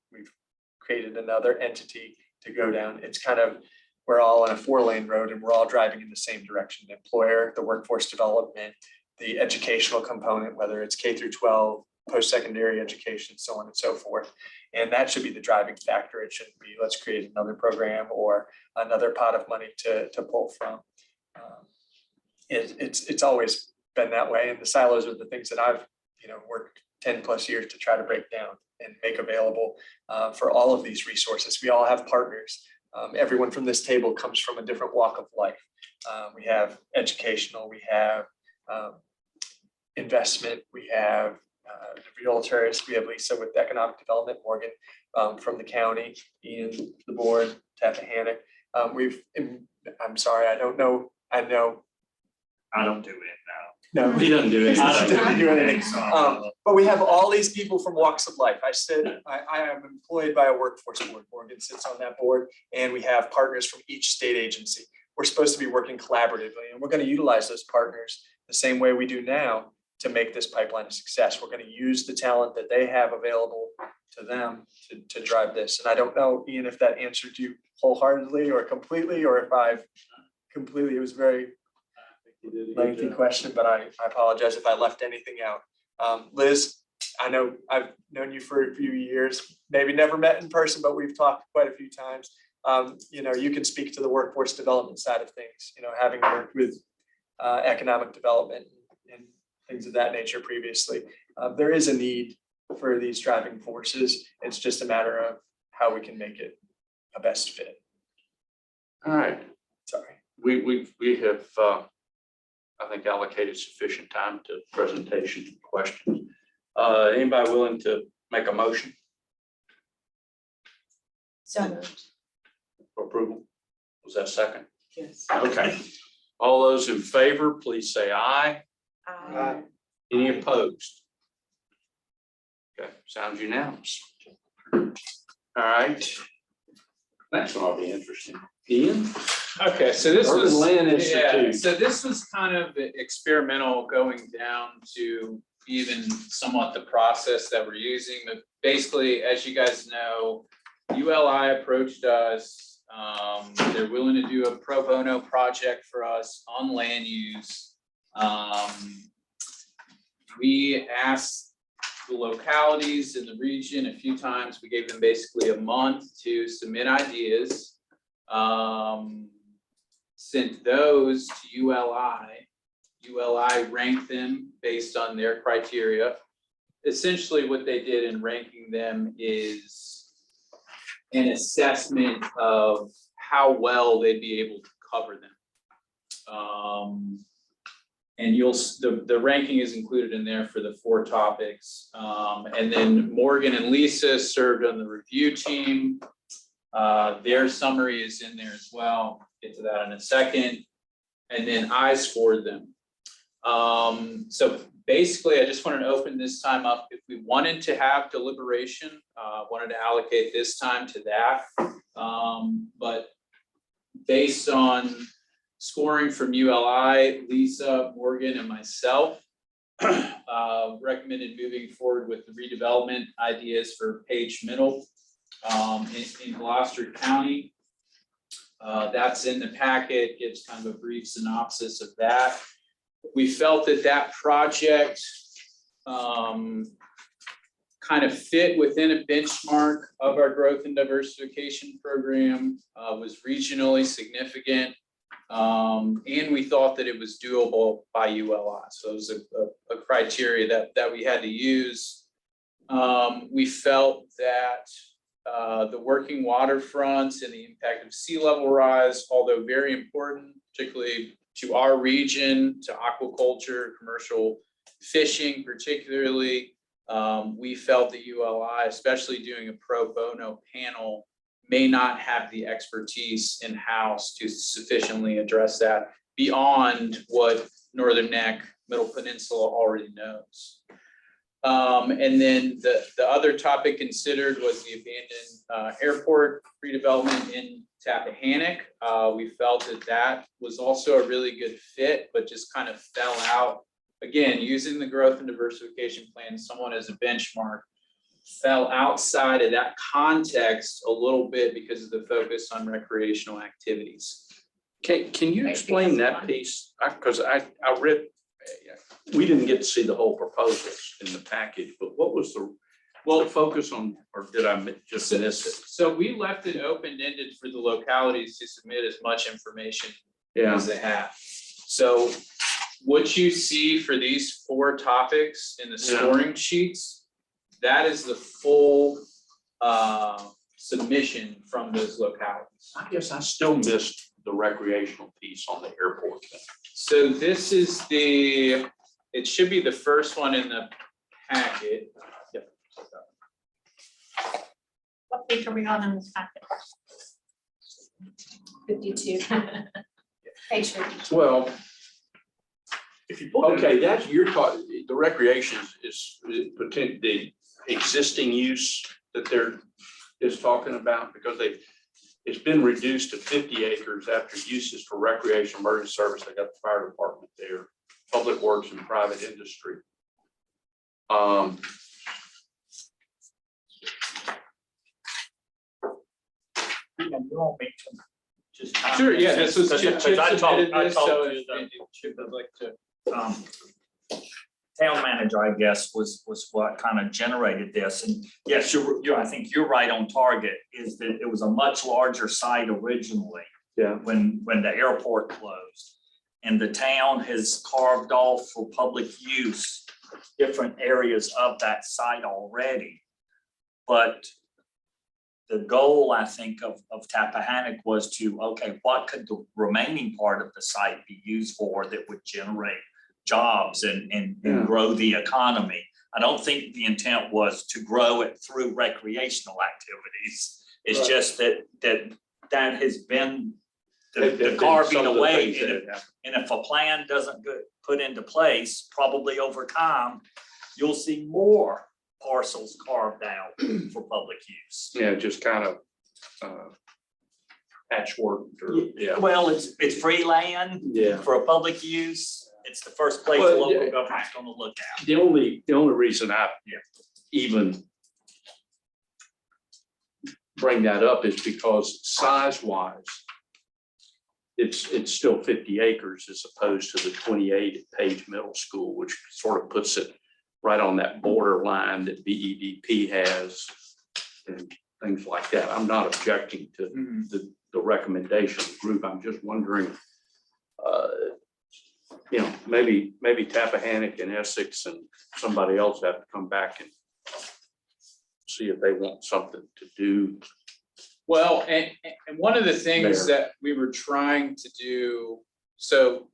created another entity to go down. It's kind of, we're all on a 4-lane road and we're all driving in the same direction. The employer, the workforce development, the educational component, whether it's K through 12, post-secondary education, so on and so forth. And that should be the driving factor. It shouldn't be, let's create another program or another pot of money to pull from. It's always been that way. And the silos are the things that I've worked 10 plus years to try to break down and make available for all of these resources. We all have partners. Everyone from this table comes from a different walk of life. We have educational, we have investment, we have the realtors, we have Lisa with economic development, Morgan from the county, Ian, the board, Tappahannock. I'm sorry, I don't know. I know. I don't do it now. No, He doesn't do it. I don't do anything. But we have all these people from walks of life. I am employed by a workforce board. Morgan sits on that board, and we have partners from each state agency. We're supposed to be working collaboratively, and we're going to utilize those partners the same way we do now to make this pipeline a success. We're going to use the talent that they have available to them to drive this. And I don't know, Ian, if that answered you wholeheartedly or completely, or if I've completely, it was very lengthy question, but I apologize if I left anything out. Liz, I know I've known you for a few years, maybe never met in person, but we've talked quite a few times. You can speak to the workforce development side of things, having worked with economic development and things of that nature previously. There is a need for these driving forces. It's just a matter of how we can make it a best fit. All right, Sorry. we have, I think, allocated sufficient time to presentation and questions. Anybody willing to make a motion So moved. for approval? Was that second? Yes. Okay. All those in favor, please say aye. Any opposed? Okay, sounds unanimous. All right. Next one will be interesting. Ian? Okay, so this Urban was, Land yeah, Institute. so this was kind of experimental going down to even somewhat the process that we're using. But basically, as you guys know, ULI approached us. They're willing to do a pro bono project for us on land use. We asked the localities in the region a few times. We gave them basically a month to submit ideas. Sent those to ULI. ULI ranked them based on their criteria. Essentially, what they did in ranking them is an assessment of how well they'd be able to cover them. And the ranking is included in there for the 4 topics. And then Morgan and Lisa served on the review team. Their summary is in there as well. Get to that in a second. And then I scored them. So basically, I just wanted to open this time up. If we wanted to have deliberation, wanted to allocate this time to that. But based on scoring from ULI, Lisa, Morgan, and myself, recommended moving forward with the redevelopment ideas for Page Middle in Gloucester County. That's in the packet, gives kind of a brief synopsis of that. We felt that that project kind of fit within a benchmark of our growth and diversification program, was regionally significant. And we thought that it was doable by ULI. So it was a criteria that we had to use. We felt that the working waterfronts and the impact of sea level rise, although very important, particularly to our region, to aquaculture, commercial fishing particularly, we felt that ULI, especially doing a pro bono panel, may not have the expertise in-house to sufficiently address that beyond what Northern Neck, Middle Peninsula already knows. And then the other topic considered was the abandoned airport redevelopment in Tappahannock. We felt that that was also a really good fit, but just kind of fell out. Again, using the growth and diversification plan somewhat as a benchmark, fell outside of that context a little bit because of the focus on recreational activities. Can you explain that piece? Because I read, we didn't get to see the whole proposals in the package, but what was the focus on, or did I just miss it? So we left it open-ended for the localities to submit as much information Yeah, as they have. So what you see for these 4 topics in the scoring sheets, that is the full submission from those localities. I guess I still missed the recreational piece on the airport thing. So this is it should be the first one in the packet. Yep. What page are we on in this packet? 52. Page 52. Well, If you pull it. okay, that's, you're talking, the recreation is the existing use that they're is talking about, because it's been reduced to 50 acres after uses for recreation, emergency service. They got the fire department there, public works and private industry. You want me to just. Sure, yeah, this was Chip Because I told submitted this, so you if Chip would like to. Town manager, I guess, was what kind of generated this. And yes, I think you're right on target, is that it was a much larger site originally. Yeah. When the airport closed. And the town has carved off for public use different areas of that site already. But the goal, I think, of Tappahannock was to, okay, what could the remaining part of the site be used for that would generate jobs and grow the economy? I don't think the intent was to grow it through recreational activities. It's Right. just that has been Have the been carving some of the away. things that have And if a plan doesn't get put into place, probably over time, you'll see more parcels carved out for public use. Yeah, just kind of patchwork or, yeah. Well, it's free land Yeah. for a public use. It's the first place Well, local yeah. government's gonna look at. The only reason I even bring that up is because size-wise, it's still 50 acres as opposed to the 28 at Page Middle School, which sort of puts it right on that borderline that BEDP has and things like that. I'm not objecting to the recommendation of the group. I'm just wondering, maybe Tappahannock and Essex and somebody else have to come back and see if they want something to do. Well, and one of the things There. that we were trying to do, so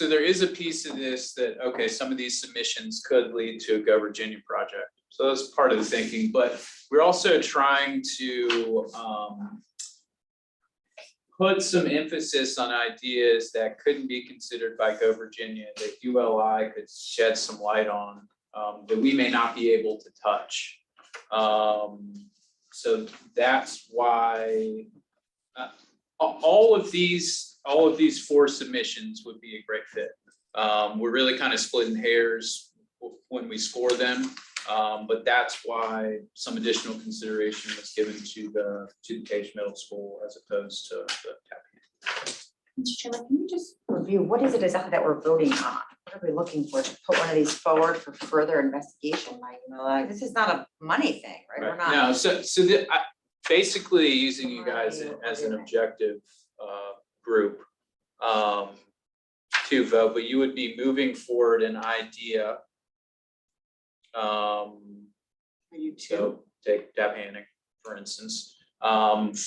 there is a piece of this that, okay, some of these submissions could lead to a Go Virginia project. So that's part of the thinking, but we're also trying to put some emphasis on ideas that couldn't be considered by Go Virginia, that ULI could shed some light on, that we may not be able to touch. So that's why all of these 4 submissions would be a great fit. We're really kind of splitting hairs when we score them, but that's why some additional consideration was given to the Page Middle School as opposed to the Tappahannock. Mr. Chairman, can you just review, what is it exactly that we're voting on? What are we looking for to put one of these forward for further investigation? Like, this is not a money thing, right? We're not. No, so basically using you guys as an objective group to vote, but you would be moving forward an idea. Are you too? So take Tappahannock, for instance,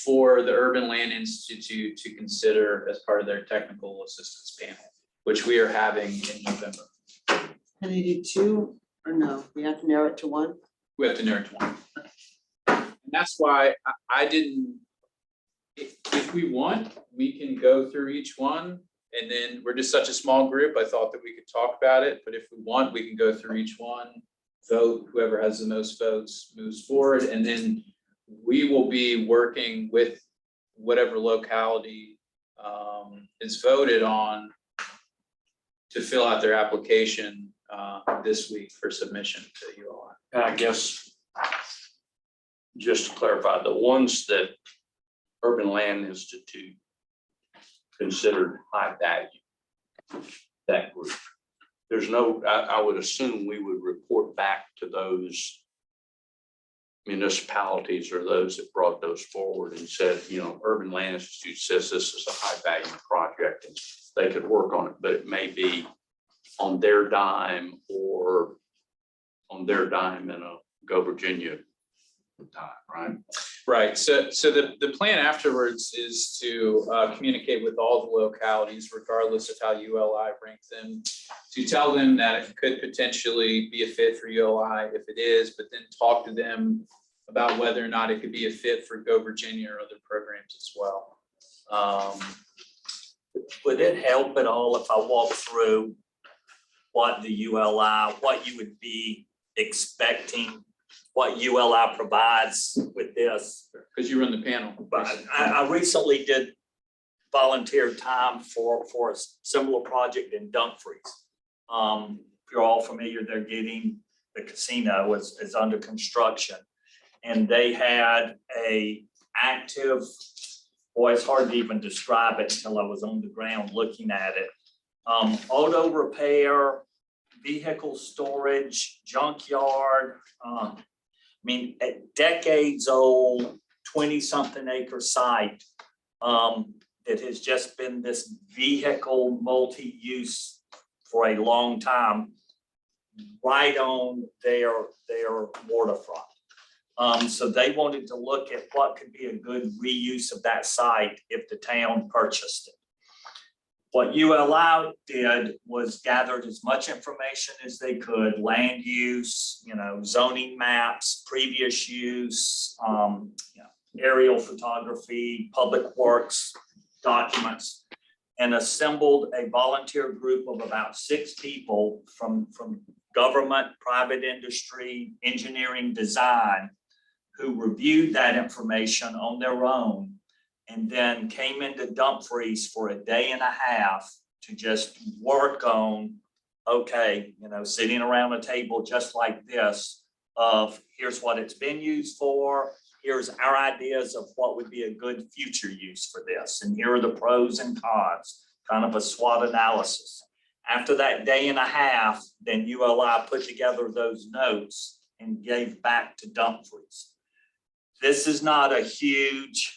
for the Urban Land Institute to consider as part of their technical assistance panel, which we are having in November. Can they do 2 or no? We have to narrow it to 1? We have to narrow it to 1. And that's why I didn't, if we want, we can go through each one. And then we're just such a small group, I thought that we could talk about it, but if we want, we can go through each one, vote, whoever has the most votes moves forward, and then we will be working with whatever locality is voted on to fill out their application this week for submission to ULI. And I guess, just to clarify, the ones that Urban Land Institute considered high value, that group, there's no, I would assume we would report back to those municipalities or those that brought those forward and said, Urban Land Institute says this is a high value project and they could work on it, but it may be on their dime or on their dime in a Go Virginia time, right? Right, so the plan afterwards is to communicate with all the localities, regardless of how ULI ranks them, to tell them that it could potentially be a fit for ULI if it is, but then talk to them about whether or not it could be a fit for Go Virginia or other programs as well. Would it help at all if I walk through what the ULI, what you would be expecting, what ULI provides with this? Because you run the panel. But I recently did volunteer time for a similar project in Dumfries. If you're all familiar, the casino is under construction. And they had a active, boy, it's hard to even describe it until I was on the ground looking at it. Auto repair, vehicle storage, junkyard, a decades old, 20-something acre site that has just been this vehicle multi-use for a long time, right on their waterfront. So they wanted to look at what could be a good reuse of that site if the town purchased it. What ULI did was gathered as much information as they could, land use, zoning maps, previous use, aerial photography, public works documents, and assembled a volunteer group of about 6 people from government, private industry, engineering, design, who reviewed that information on their own and then came into Dumfries for a day and a half to just work on, okay, sitting around a table just like this of here's what it's been used for, here's our ideas of what would be a good future use for this, and here are the pros and cons, kind of a SWOT analysis. After that day and a half, then ULI put together those notes and gave back to Dumfries. This is not a huge,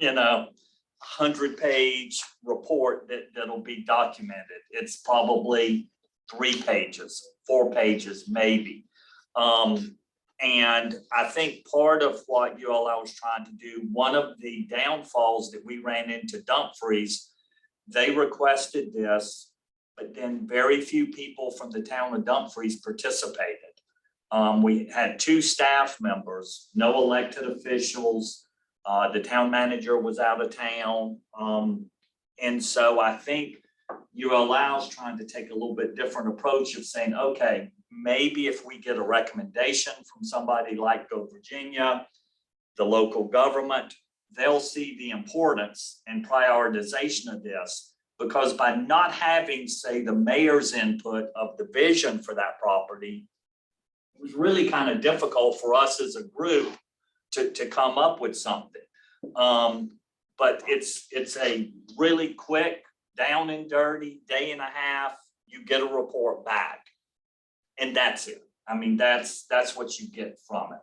100-page report that'll be documented. It's probably 3 pages, 4 pages, maybe. And I think part of what ULI was trying to do, one of the downfalls that we ran into Dumfries, they requested this, but then very few people from the town of Dumfries participated. We had 2 staff members, no elected officials. The town manager was out of town. And so I think ULI is trying to take a little bit different approach of saying, okay, maybe if we get a recommendation from somebody like Go Virginia, the local government, they'll see the importance and prioritization of this, because by not having, say, the mayor's input of the vision for that property, it was really kind of difficult for us as a group to come up with something. But it's a really quick, down and dirty, day and a half, you get a report back. And that's it. I mean, that's what you get from it.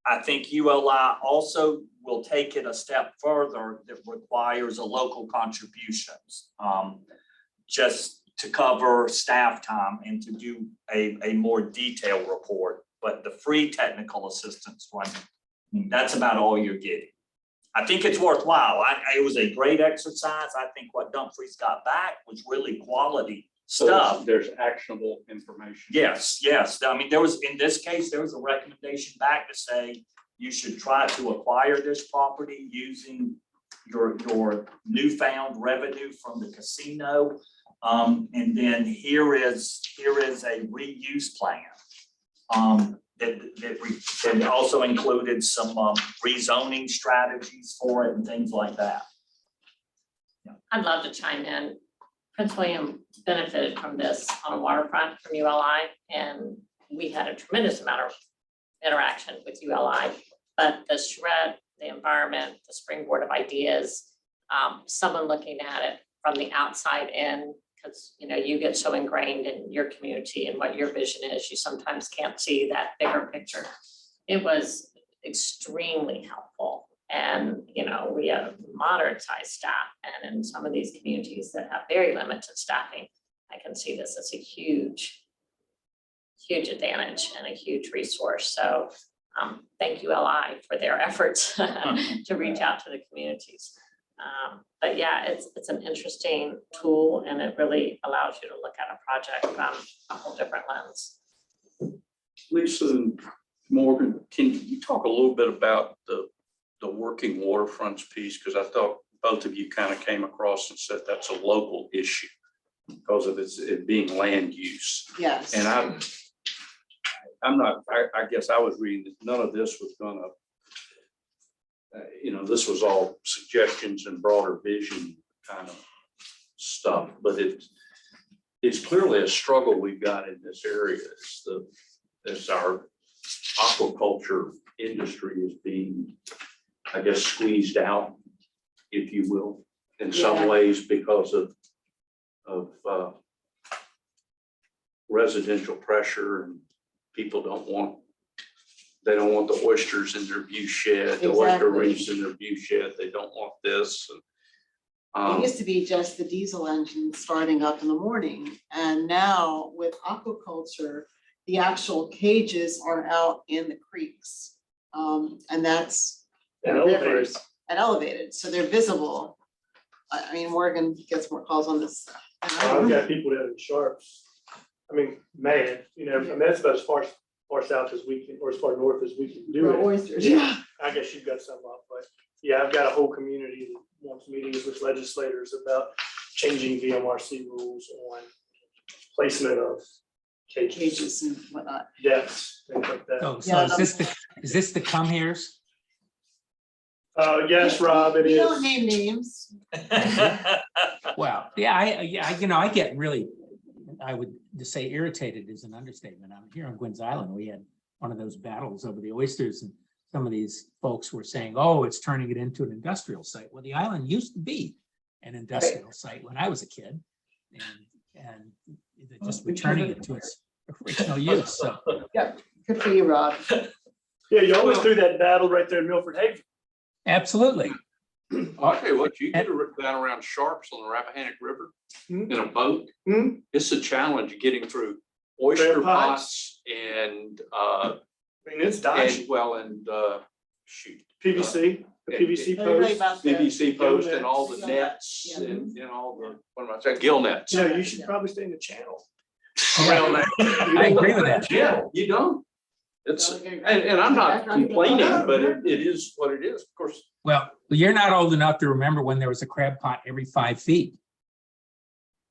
I think ULI also will take it a step further that requires a local contributions, just to cover staff time and to do a more detailed report. But the free technical assistance one, that's about all you're getting. I think it's worthwhile. It was a great exercise. I think what Dumfries got back was really quality stuff. There's actionable information. Yes, yes. I mean, in this case, there was a recommendation back to say you should try to acquire this property using your newfound revenue from the casino. And then here is a reuse plan. That also included some rezoning strategies for it and things like that. I'd love to chime in. Prince William benefited from this on a waterfront from ULI, and we had a tremendous amount of interaction with ULI. But the shred, the environment, the springboard of ideas, someone looking at it from the outside in, because you get so ingrained in your community and what your vision is, you sometimes can't see that bigger picture. It was extremely helpful. And, we have moderate sized staff, and in some of these communities that have very limited staffing, I can see this as a huge, huge advantage and a huge resource. So thank ULI for their efforts to reach out to the communities. But yeah, it's an interesting tool, and it really allows you to look at a project from a whole different lens. Lisa and Morgan, can you talk a little bit about the working waterfronts piece? Because I thought both of you kind of came across and said that's a local issue because of it being land use. Yes. And I guess I was reading that none of this was gonna, this was all suggestions and broader vision kind of stuff, but it's clearly a struggle we've got in this area. As our aquaculture industry is being, I guess, squeezed out, if you will, in some ways because of residential pressure, and people don't want the oysters in their view shed, the oyster Exactly. reefs in their view shed. They don't want this. It used to be just the diesel engine starting up in the morning. And now with aquaculture, the actual cages are out in the creeks. And that's And the elevated. rivers and elevated, so they're visible. I mean, Morgan gets more calls on this. I've got people that are sharps. I mean, man, you know, I mean, that's about as far south as we can, or as far north as we can do For it. oysters, Yeah, I guess you've got some up, but yeah, I've got a whole community that wants meetings with legislators about changing VMRC rules on placement of cages, cages and whatnot. depths, things like that. So Yeah, is this the come here's? Yes, Rob, it We don't is. name names. Well, yeah, I get really, I would just say irritated is an understatement. I'm here on Gwynns Island. We had one of those battles over the oysters, and some of these folks were saying, oh, it's turning it into an industrial site. Well, the island used to be an industrial site when I was a kid. And they're just returning it to its original use. So Good for you, Rob. Yeah, you always threw that battle right there in Milford Haven. absolutely. I'll tell you what, you get down around Sharps on the Rappahannock River in a boat. Hmm. It's a challenge getting through oyster Crab pots. pots and, I mean, it's dodgy. shoot. PVC, the PVC Are you right post. about that? PVC post and all the Gill nets Yeah. and all the, what am I saying, gill nets. No, you should probably stay in the channel. Yeah. Around that. I agree with that. Yeah, you don't. It's, and I'm not complaining, but it is what it is, of course. Well, you're not old enough to remember when there was a crab pot every 5 feet.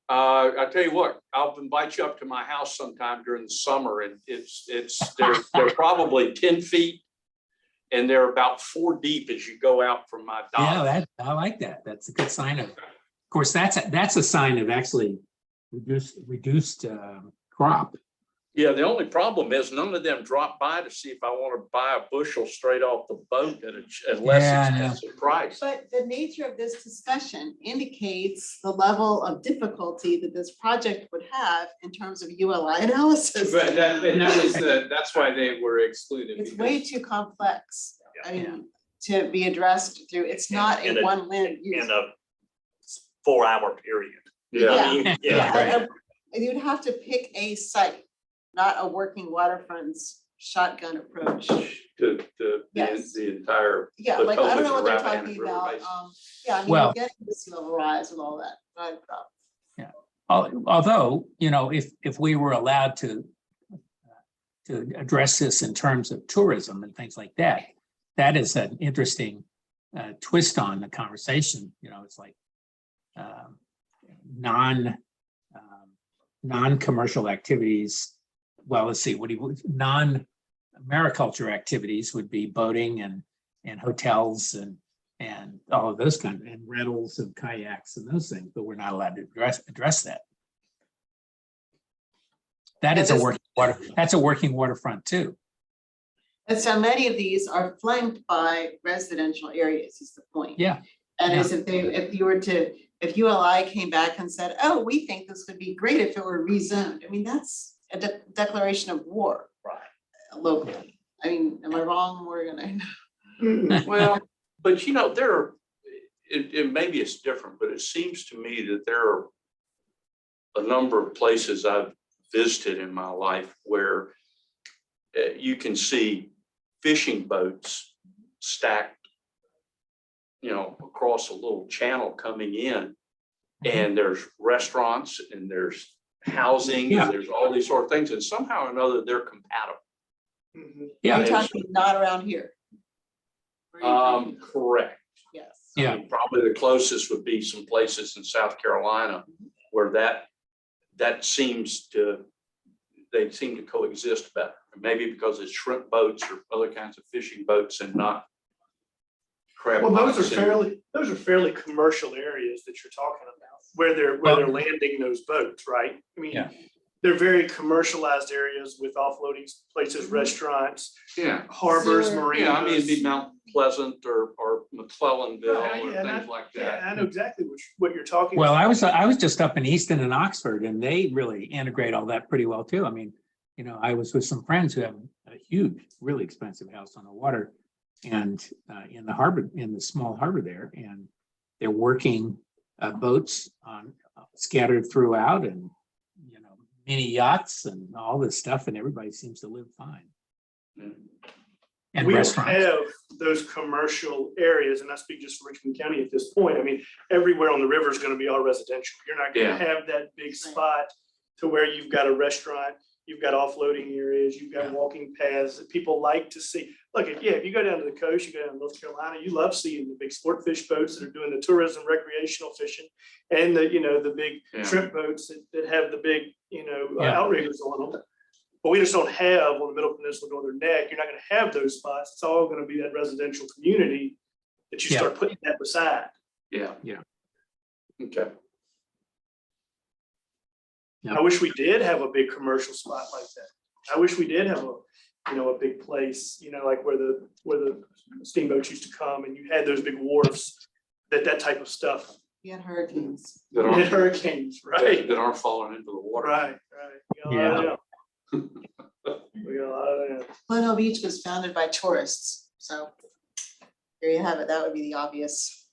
I tell you what, I'll invite you up to my house sometime during the summer and they're probably 10 feet. And they're about 4 deep as you go out from my dock. Yeah, I like that. That's a good sign of course, that's a sign of actually reduced crop. Yeah, the only problem is none of them drop by to see if I want to buy a bushel straight off the boat at a less Yeah, I know. expensive price. But the nature of this discussion indicates the level of difficulty that this project would have in terms of ULI analysis. But that's why they were excluded. It's because- way too complex. I mean, to be addressed through, it's not In a a- one land use. In a 4-hour period. Yeah, I mean, yeah. And you'd have to pick a site, not a working waterfronts shotgun approach. to Yes. the entire. Yeah, the like, I don't know what they're Rappahannock talking River about. Basin. Yeah, I mean, Well- you're getting the sea level rise with all that. Although, if we were allowed to address this in terms of tourism and things like that, that is an interesting twist on the conversation. It's like non-commercial activities. Well, let's see, non-mariculture activities would be boating and hotels and all of those kinds, and rentals and kayaks and those things, but we're not allowed to address that. That is that's a working waterfront too. And so many of these are flanked by residential areas is the point. Yeah. And as if ULI came back and said, oh, we think this would be great if it were rezoned. I mean, that's a declaration of war. Right. Locally. I mean, am I wrong, Morgan? Well, but maybe it's different, but it seems to me that there are a number of places I've visited in my life where you can see fishing boats stacked, across a little channel coming in. And there's restaurants and there's housing, Yeah. and there's all these sort of things, and somehow or another, they're compatible. Mhm. Yeah. You're talking not around here. Where are you talking? Correct. Yes. Yeah. Probably the closest would be some places in South Carolina where that seems to, they seem to coexist better. Maybe because it's shrimp boats or other kinds of fishing boats and not crab Well, those pots. are fairly commercial areas that you're talking about, where they're landing those boats, right? I mean, Yeah. they're very commercialized areas with offloading places, restaurants, Yeah, harbors, Sewer. marinas. yeah, I mean, it'd be Mount Pleasant or McClellanville Yeah, or and things like Yeah, that. I know exactly what you're talking Well, about. I was just up in Easton and Oxford, and they really integrate all that pretty well too. I mean, I was with some friends who have a huge, really expensive house on the water, and in the harbor, in the small harbor there, and they're working boats on scattered throughout, and mini yachts and all this stuff, and everybody seems to live fine. Mm. And We don't restaurants. have those commercial areas, and I speak just for Richmond County at this point. I mean, everywhere on the river is gonna be all residential. You're not Yeah. gonna have that big spot to where you've got a restaurant, you've got offloading areas, you've got Yeah. walking paths that people like to see. Look, if you go down to the coast, you go down to North Carolina, you love seeing the big sport fish boats that are doing the tourism recreational fishing and the big Yeah. shrimp boats that have the big, Yeah. outriggers on them. But we just don't have on the Middle Peninsula, Northern Neck, you're not gonna have those spots. It's all gonna be that residential community that you Yeah. start putting that beside. Yeah. Yeah. Okay. Yep. I wish we did have a big commercial spot like that. I wish we did have a big place, like where the steamboats used to come and you had those big wharfs, that type of stuff. You had hurricanes. That We had aren't, hurricanes, right? that aren't falling into the water. Right. We got a lot of them. We got a lot of them. Glen Beach was founded by tourists, so there you have it. That would be the obvious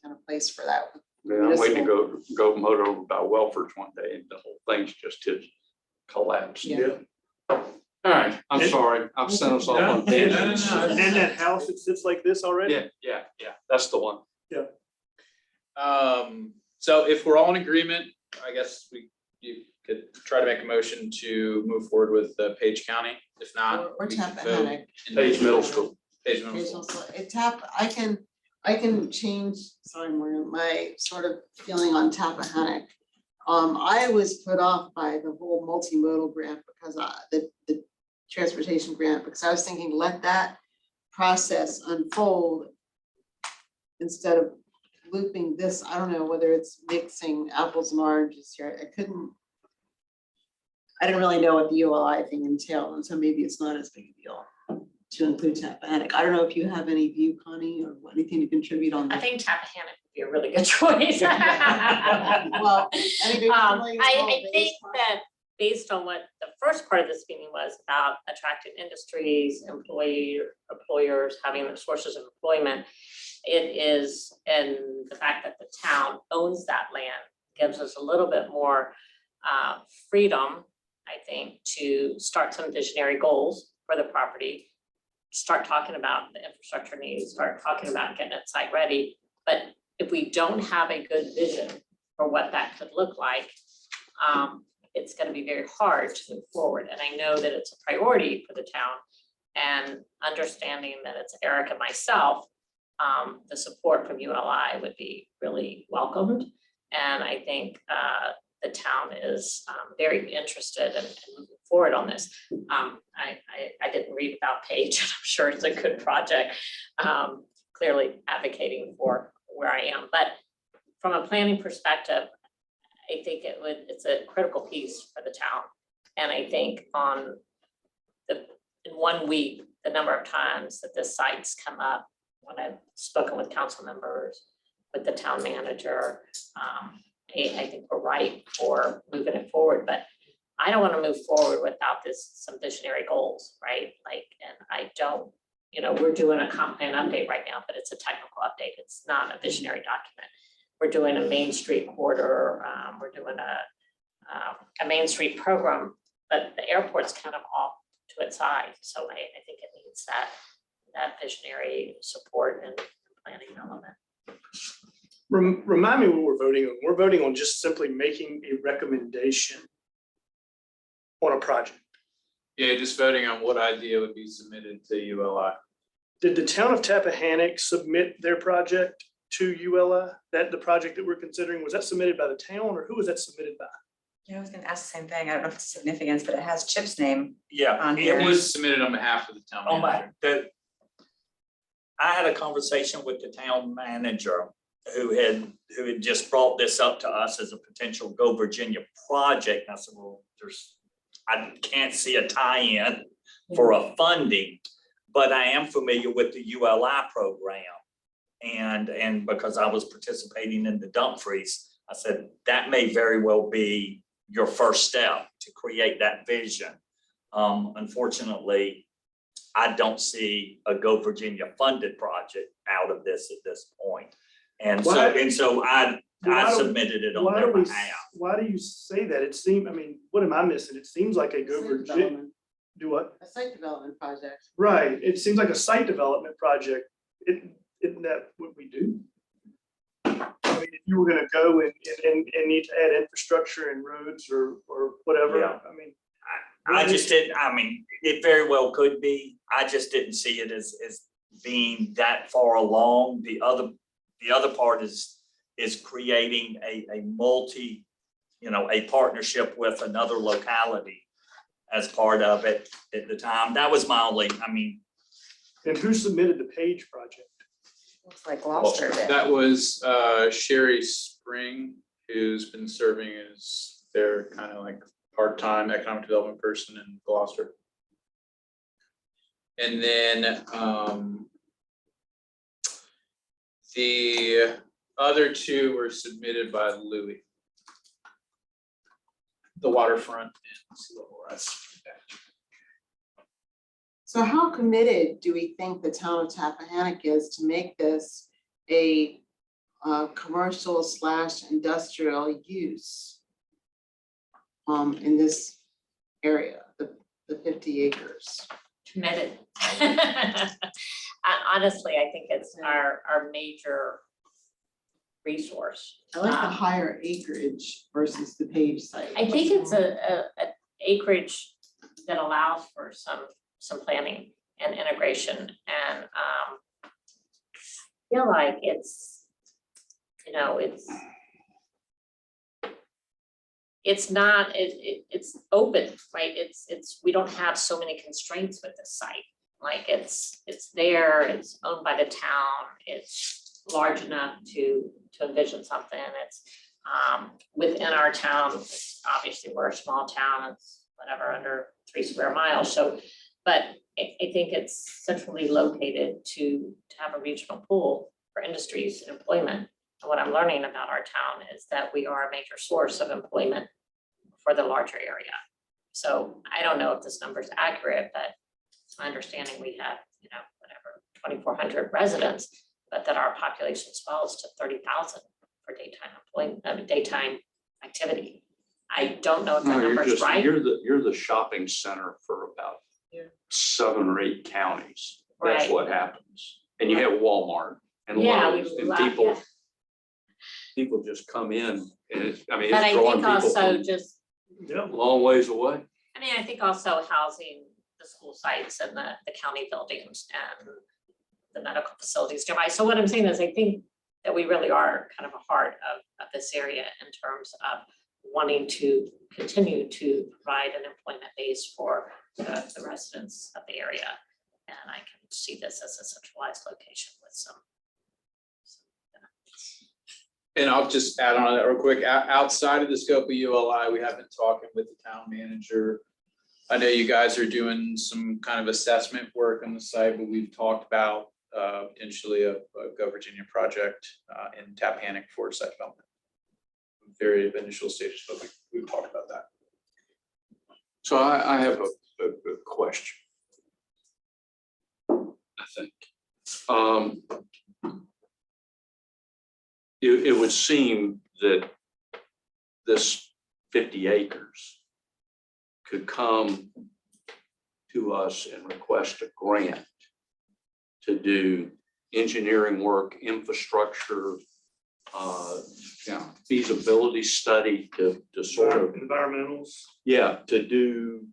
kind of place for that. Yeah, I'm waiting to go motor over by Welford's one day and the whole thing's just hit collapse. Yeah. All right, I'm sorry. I've sent us off on tangents. No. And that house that sits like this already? Yeah, that's the one. So if we're all in agreement, I guess you could try to make a motion to move forward with Page County. If not. Or we can vote Tappahannock. Page Middle School. Page Middle Occasional School. I can change, sorry, Maureen, my sort of feeling on Tappahannock. I was put off by the whole multimodal grant because the transportation grant, because I was thinking, let that process unfold instead of looping this. I don't know whether it's mixing apples and oranges here. I didn't really know what the ULI thing entailed, and so maybe it's not as big a deal to include Tappahannock. I don't know if you have any view, Connie, or anything to contribute on I that. think Tappahannock would be a really good choice. Well, I mean, are you familiar with all I these think parts? that based on what the first part of this meeting was about attractive industries, employers having their sources of employment, it is, and the fact that the town owns that land gives us a little bit more freedom, I think, to start some visionary goals for the property, start talking about the infrastructure needs, start talking about getting it site ready. But if we don't have a good vision for what that could look like, it's gonna be very hard to move forward. And I know that it's a priority for the town, and understanding that it's Eric and myself, the support from ULI would be really welcomed. And I think the town is very interested in moving forward on this. I didn't read about Page, and I'm sure it's a good project, clearly advocating for where I am. But from a planning perspective, I think it's a critical piece for the town. And I think in 1 week, the number of times that this site's come up, when I've spoken with council members, with the town manager, I think we're right for moving it forward. But I don't want to move forward without some visionary goals, right? And I don't, we're doing a comp plan update right now, but it's a technical update. It's not a visionary document. We're doing a Main Street corridor. We're doing a Main Street program, but the airport's kind of off to its side. So I think it needs that visionary support and planning element. Remind me what we're voting on. We're voting on just simply making a recommendation on a project. Yeah, just voting on what idea would be submitted to ULI. Did the town of Tappahannock submit their project to ULI? That the project that we're considering, was that submitted by the town or who was that submitted by? Yeah, I was gonna ask the same thing. I don't know if it's significance, but it has Chip's name Yeah. on it here. It was- was submitted on behalf of the town Oh manager. I had a conversation with the town manager who had just brought this up to us as a potential Go Virginia project. And I said, well, I can't see a tie-in for a funding, but I am familiar with the ULI program. And because I was participating in the Dumfries, I said, that may very well be your first step to create that vision. Unfortunately, I don't see a Go Virginia funded project out of this at this point. And so I submitted it on Why their do we, behalf. why do you say that? It seems, I mean, what am I missing? It seems like a go Site Virginia, development- do what? A site development project. Right, it seems like a site development project. Isn't that what we do? I mean, if you were gonna go and need to add infrastructure and roads or whatever, Yeah. I mean. I just didn't, I mean, it very well could be. I just didn't see it as being that far along. The other part is creating a multi, a partnership with another locality as part of it at the time. That was my only, I mean, And who submitted the Page project? Looks like Gloucester did. That was Sherry Spring, who's been serving as their kind of like part-time economic development person in Gloucester. And then the other two were submitted by Louis. The waterfront and sea level rise. So how committed do we think the town of Tappahannock is to make this a commercial / industrial use in this area, the 50 acres? Committed. Honestly, I think it's our major resource. I like the higher acreage versus the Page site. I think it's a acreage that allows for some planning and integration and feel like it's not, it's open, right? We don't have so many constraints with this site. Like it's there, it's owned by the town, it's large enough to envision something. It's within our town. Obviously, we're a small town, it's whatever, under 3 square miles. So, but I think it's centrally located to have a regional pool for industries and employment. And what I'm learning about our town is that we are a major source of employment for the larger area. So I don't know if this number is accurate, but it's my understanding we have, 2,400 residents, but that our population swells to 30,000 for daytime employment, daytime activity. I don't know if that number is right. You're the shopping center for about 7 or 8 counties. That's Right. what happens. And you have Walmart and Yeah, Lowe's and people just come in and it's But drawing I think people also from just, Yeah. long ways away. I think also housing the school sites and the county buildings and the medical facilities nearby. So what I'm saying is I think that we really are kind of a heart of this area in terms of wanting to continue to provide an employment base for the residents of the area. And I can see this as a centralized location with some. And I'll just add on to that real quick. Outside of the scope of ULI, we have been talking with the town manager. I know you guys are doing some kind of assessment work on the site, but we've talked about potentially a Go Virginia project in Tappahannock for site development. Very initial stages, but we've talked about that. So I have a question. I think. It would seem that this 50 acres could come to us and request a grant to do engineering work, infrastructure, feasibility study to sort of, Environmentals. yeah, to do,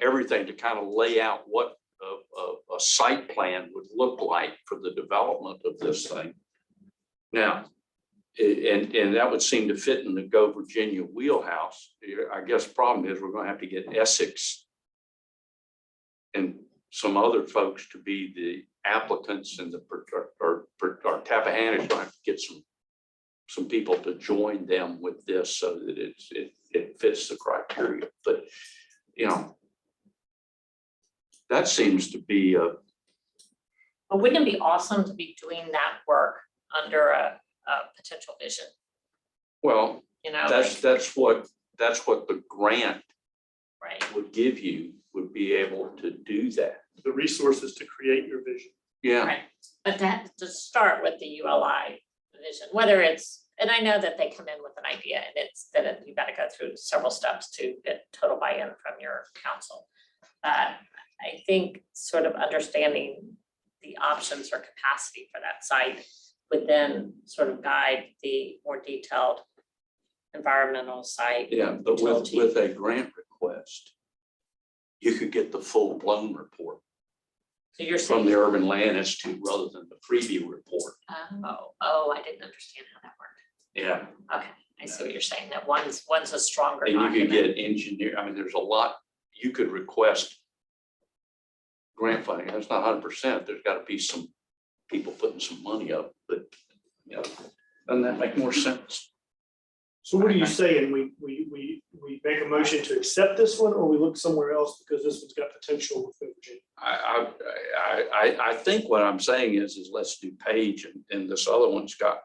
everything to kind of lay out what a site plan would look like for the development of this thing. Now, and that would seem to fit in the Go Virginia wheelhouse. I guess the problem is we're going to have to get Essex and some other folks to be the applicants and or Tappahannock's going to have to get some people to join them with this so that it fits the criteria. But, that seems to be But wouldn't it be awesome to be doing that work under a potential vision? well, that's what the grant Right. would give you, would be able to do that. The resources to create your vision. Yeah, Right, but that to start with the ULI vision, whether it's And I know that they come in with an idea and it's that you gotta go through several steps to get total buy-in from your council. I think sort of understanding the options or capacity for that site would then sort of guide the more detailed environmental site. Yeah, but utility. with a grant request, you could get the full-blown report So you're from saying, the Urban Land Institute rather than the preview report. I didn't understand how that worked. Yeah, Okay, I see what you're saying, that one's a stronger and you could document. get engineer, I mean, there's a lot, you could request grant funding. That's not 100%. There's got to be some people putting some money up, but, you know, doesn't that make more sense? So what are you saying? We make a motion to accept this one, or we look somewhere else because this one's got potential within Virginia? I think what I'm saying is let's do Page and this other one's got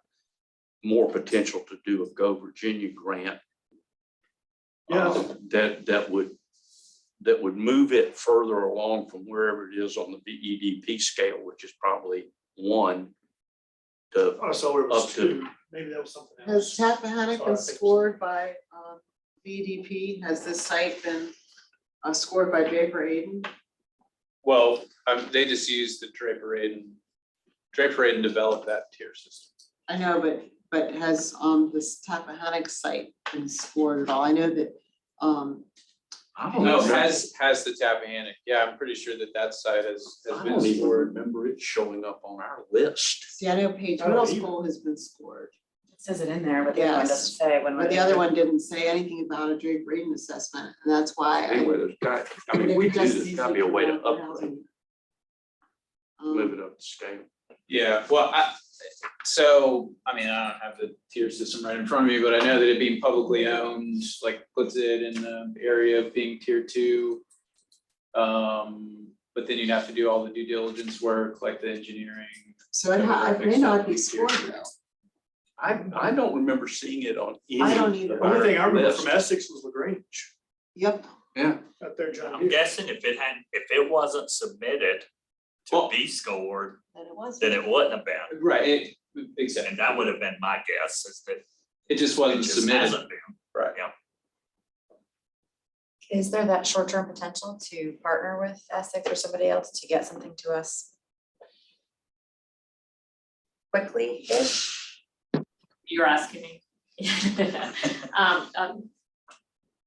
more potential to do a Go Virginia grant. Yeah. That would move it further along from wherever it is on the VEDP scale, which is probably 1 to Oh, so it Up was to- 2. Maybe that was something Has else. Tappahannock Sorry, I been think- scored by VDP? Has this site been scored by Draper Aiden? Well, they just used the Draper Aiden developed that tier system. I know, but has this Tappahannock site been scored at all? I know that I don't No, know. has the Tappahannock, yeah, I'm pretty sure that site has I been don't even scored. remember it showing up on our list. See, I know Page I don't Middle either. School has been scored, It says it in there, but the other one Yes. doesn't say when. but the other one didn't say anything about a Draper Aiden assessment, and that's why. Anyway, there's got, I mean, if we do, there's gotta be a way to upgrade, move it up the scale. Yeah, well, so, I mean, I don't have the tier system right in front of me, but I know that it being publicly owned, like, puts it in the area of being tier 2. But then you'd have to do all the due diligence work, like the engineering. So it may not be scored though. I don't remember seeing it on any. I don't either. of The only thing I our remember list. from Essex was LaGrange, Yep, Yeah, out there, John I'm Deere. guessing if it wasn't submitted to Well- be scored, then it was. then it wouldn't have been. Right, exactly. And that would have been my guess, is that It just it wasn't just submitted. hasn't been. Right. Yeah. Is there that short-term potential to partner with Essex or somebody else to get something to us quickly-ish? You're asking me.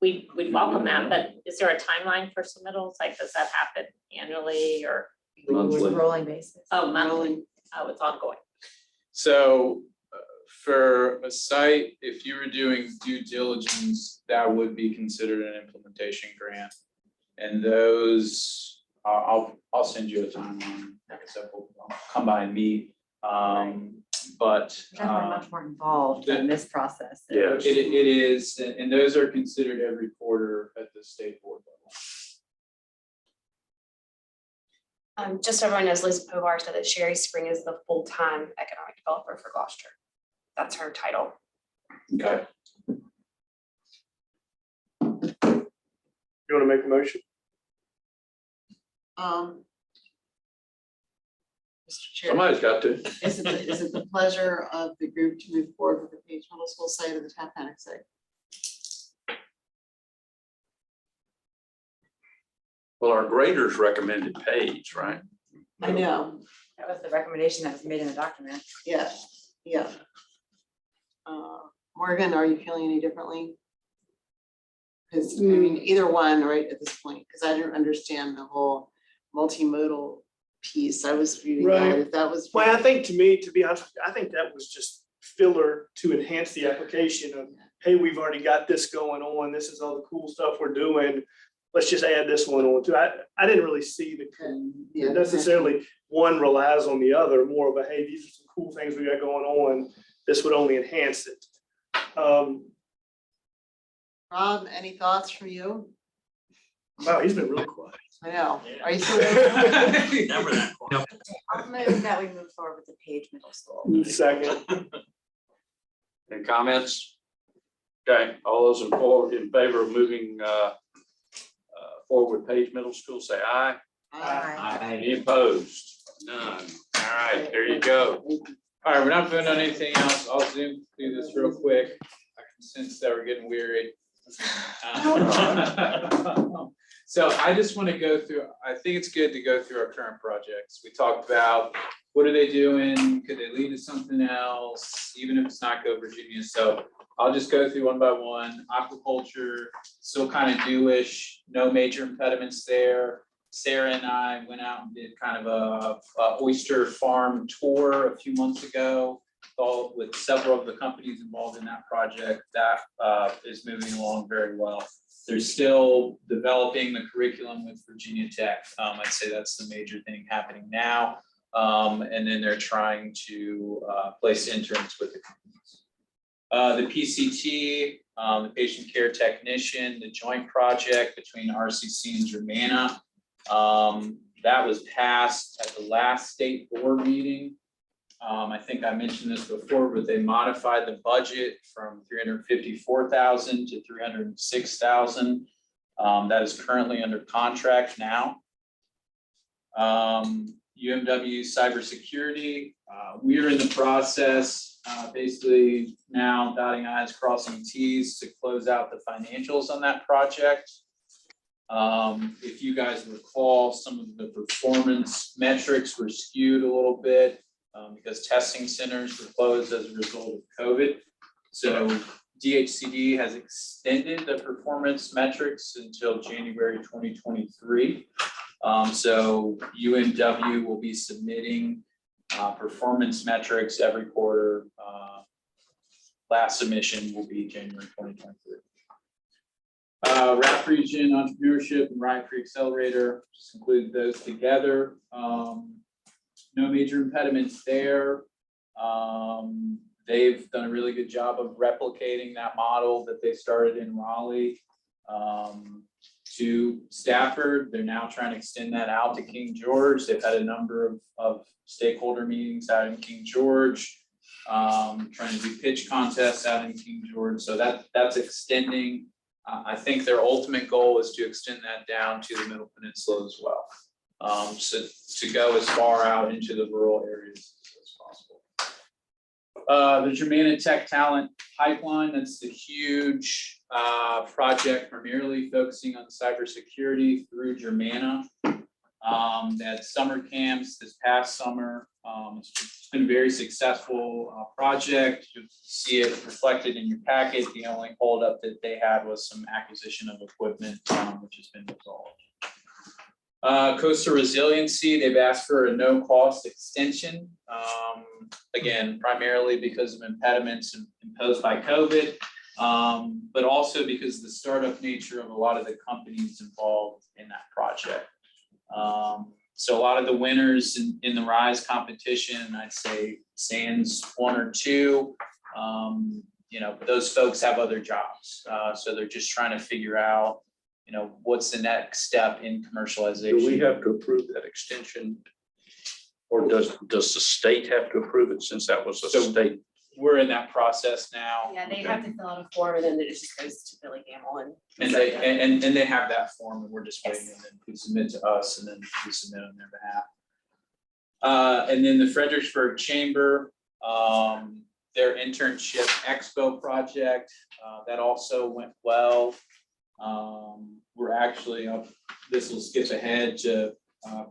We'd welcome that, but is there a timeline for submittals? Like, does that happen annually or, Monthly. Rolling basis. oh, monthly? Oh, it's ongoing. So for a site, if you were doing due diligence, that would be considered an implementation grant. And those, I'll send you a timeline, like I said, we'll come by and meet. But Definitely much more involved in this process. Yeah. it is, and those are considered every quarter at the state board level. Just so everyone knows, Liz Povar said that Sherry Spring is the full-time economic developer for Gloucester. That's her title. Okay. You wanna make a motion? Mr. Chair, somebody's got to. is it the pleasure of the group to move forward with the Page Middle School site or the Tappahannock site? Well, our graders recommended Page, right? I know, That was the recommendation that was made in the document. yeah, yeah. Morgan, are you feeling any differently? Because, I mean, either one, right, at this point, because I don't understand the whole multimodal piece. I was reading that, Right. if that was. Well, I think to me, to be honest, with you, I think that was just filler to enhance the application of, hey, we've already got this going on. This is all the cool stuff we're doing. Let's just add this one on too. I didn't really see Yeah, necessarily one relies on the other, more of a, hey, these are some cool things we got going on. This would only enhance it. Rob, any thoughts from you? Wow, he's been really quiet. I know, Yeah. are you still there? Never that quiet. I'll move that we move forward with the Page Middle School. Second. Any comments? Okay, all those in favor of moving forward with Page Middle School, say aye. Aye. Any opposed? None. All right, there you go. All right, we're not voting on anything else. I'll zoom through this real quick. I can sense that we're getting weary. So I just want to go through, I think it's good to go through our current projects. We talked about what are they doing? Could they lead to something else, even if it's not Go Virginia? So I'll just go through one by one. Aquaculture, still kind of newish, no major impediments there. Sarah and I went out and did kind of a oyster farm tour a few months ago, with several of the companies involved in that project. That is moving along very well. They're still developing the curriculum with Virginia Tech. I'd say that's the major thing happening now. And then they're trying to place interns with the companies. The PCT, the patient care technician, the joint project between RCC and Germana. That was passed at the last state board meeting. I think I mentioned this before, but they modified the budget from 354,000 to 306,000. That is currently under contract now. UMW cybersecurity, we are in the process, basically now dotting I's, crossing T's to close out the financials on that project. If you guys recall, some of the performance metrics were skewed a little bit because testing centers were closed as a result of COVID. So DHCD has extended the performance metrics until January 2023. So UMW will be submitting performance metrics every quarter. Last submission will be January 2023. RAP region, entrepreneurship, and Ryan Free Accelerator, just include those together. No major impediments there. They've done a really good job of replicating that model that they started in Raleigh to Stafford. They're now trying to extend that out to King George. They've had a number of stakeholder meetings out in King George, trying to do pitch contests out in King George. So that's extending. I think their ultimate goal is to extend that down to the Middle Peninsula as well. So to go as far out into the rural areas as possible. The Germana Tech Talent Pipeline, that's the huge project primarily focusing on cybersecurity through Germana. At summer camps this past summer. It's been a very successful project. You see it reflected in your packet. The only holdup that they had was some acquisition of equipment, which has been resolved. Coastal Resiliency, they've asked for a no-cost extension. Again, primarily because of impediments imposed by COVID, but also because of the startup nature of a lot of the companies involved in that project. So a lot of the winners in the RISE competition, I'd say sans one or two, those folks have other jobs. So they're just trying to figure out, what's the next step in commercialization. Do we have to approve that extension? Or does the state have to approve it since that was a So state? We're in that process now. Yeah, they have to fill out a form and then it just goes to Billy Gamble And they have that form and we're just waiting and then we submit to us and then we submit on their behalf. And then the Fredericksburg Chamber, their internship expo project, that also went well. We're actually, this will skip ahead to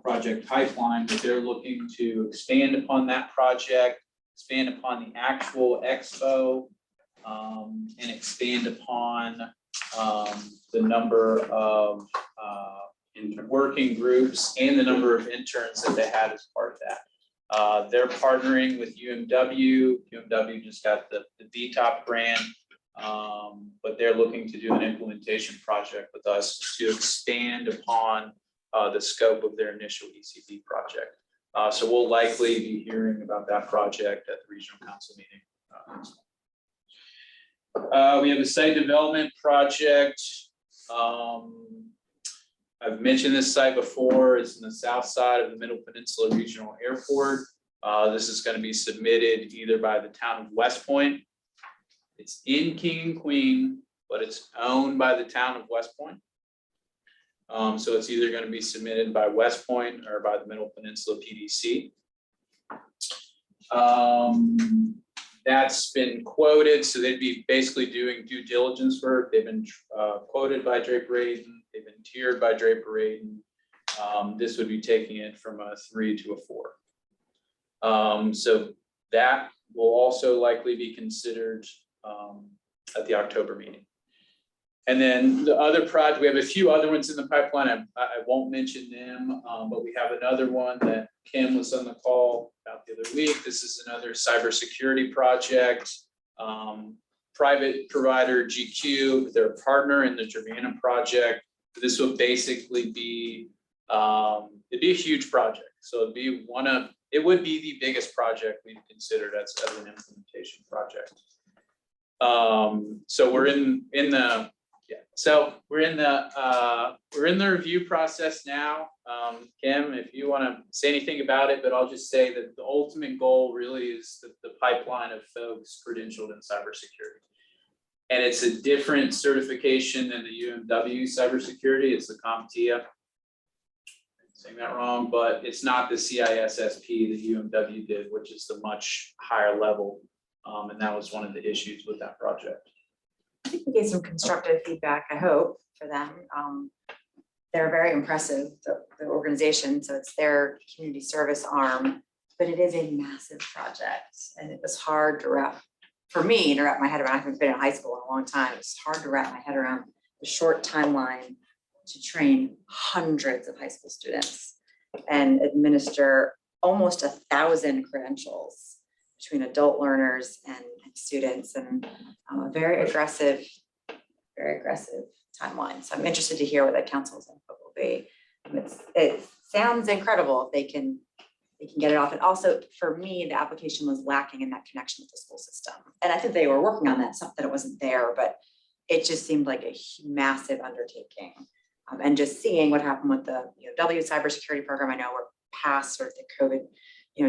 Project Pipeline, but they're looking to expand upon that project, expand upon the actual expo, and expand upon the number of working groups and the number of interns that they had as part of that. They're partnering with UMW. UMW just got the VTOP grant, but they're looking to do an implementation project with us to expand upon the scope of their initial ECD project. So we'll likely be hearing about that project at the regional council meeting. We have a site development project. I've mentioned this site before. It's in the south side of the Middle Peninsula Regional Airport. This is going to be submitted either by the town of West Point. It's in King and Queen, but it's owned by the town of West Point. So it's either going to be submitted by West Point or by the Middle Peninsula PDC. That's been quoted, so they'd be basically doing due diligence work. They've been quoted by Draper Aiden, they've been tiered by Draper Aiden. This would be taking it from a 3 to a 4. So that will also likely be considered at the October meeting. And then the other project, we have a few other ones in the pipeline. I won't mention them, but we have another one that Kim was on the call about the other week. This is another cybersecurity project. Private provider GQ, they're a partner in the Germana project. This will basically be, it'd be a huge project. So it'd be it would be the biggest project we've considered as an implementation project. So we're in the review process now. Kim, if you want to say anything about it, but I'll just say that the ultimate goal really is the pipeline of folks credentialed in cybersecurity. And it's a different certification than the UMW cybersecurity. It's the CompTIA. Saying that wrong, but it's not the CISSP that UMW did, which is the much higher level. And that was one of the issues with that project. I think we gave some constructive feedback, I hope, for them. They're very impressive, the organization, so it's their community service arm, but it is a massive project. And it was hard to wrap, for me, to wrap my head around. I haven't been in high school in a long time. It's hard to wrap my head around the short timeline to train hundreds of high school students and administer almost 1,000 credentials between adult learners and students, and a very aggressive timeline. So I'm interested to hear what the council's input will be. It sounds incredible if they can get it off. And also for me, the application was lacking in that connection with the school system. And I think they were working on that, it's not that it wasn't there, but it just seemed like a massive undertaking. And just seeing what happened with the W cybersecurity program, I know we're past sort of the COVID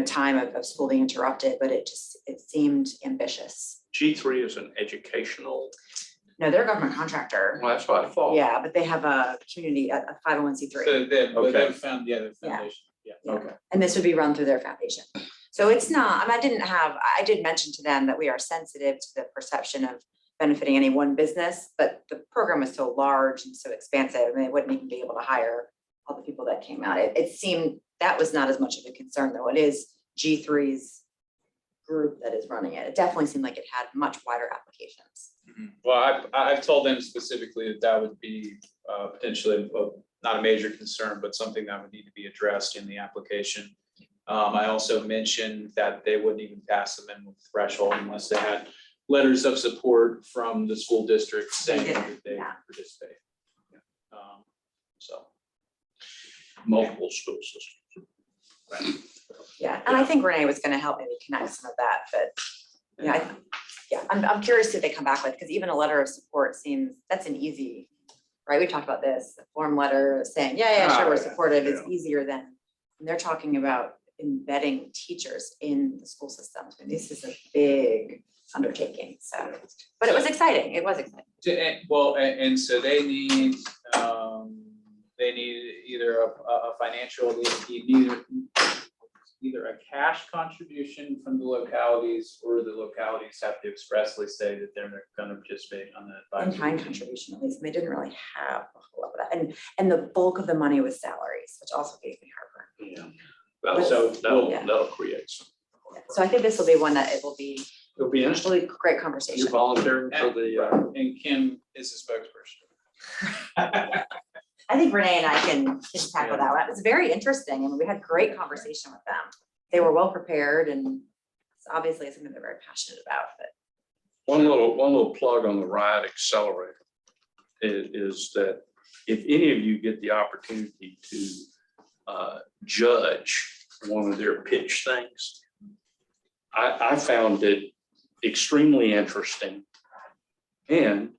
time of school being interrupted, but it seemed ambitious. G3 is an educational, No, they're a government contractor. well, that's what I thought. Yeah, but they have a community, a 501c3. So they Okay. found the other foundation. Yeah. Okay. And this would be run through their foundation. So it's not, I did mention to them that we are sensitive to the perception of benefiting any one business, but the program is so large and so expansive, and they wouldn't even be able to hire all the people that came out. It seemed that was not as much of a concern, though. It is G3's group that is running it. It definitely seemed like it had much wider applications. Well, I've told them specifically that would be potentially not a major concern, but something that would need to be addressed in the application. I also mentioned that they wouldn't even pass them in with threshold unless they had letters of support from the school district saying that they participate. So. Multiple school systems. Right. Yeah, and I think Renee was gonna help maybe connect some of that, but I'm curious who they come back with, because even a letter of support seems, that's an easy, right? We talked about this, a form letter saying, sure, we're supportive, it's easier than, and they're talking about embedding teachers in the school systems. I mean, this is a big undertaking, so, but it was exciting, And so they need either a financial, either a cash contribution from the localities, or the localities have to expressly say that they're going to participate on the advisory. in-kind contribution, at least, and they didn't really have a whole lot of that, and the bulk of the money was salaries, which also gave me heartburn. Yeah. So That'll create some. So I think this will be one that it'll be It'll be interesting. really great You're conversation. volunteering for the, And Kim is the spokesperson. I think Renee and I can tackle that. It was very interesting, and we had great conversation with them. They were well prepared, and it's obviously something they're very passionate about, but. one little plug on the RIDE Accelerator is that if any of you get the opportunity to judge one of their pitch things, I found it extremely interesting and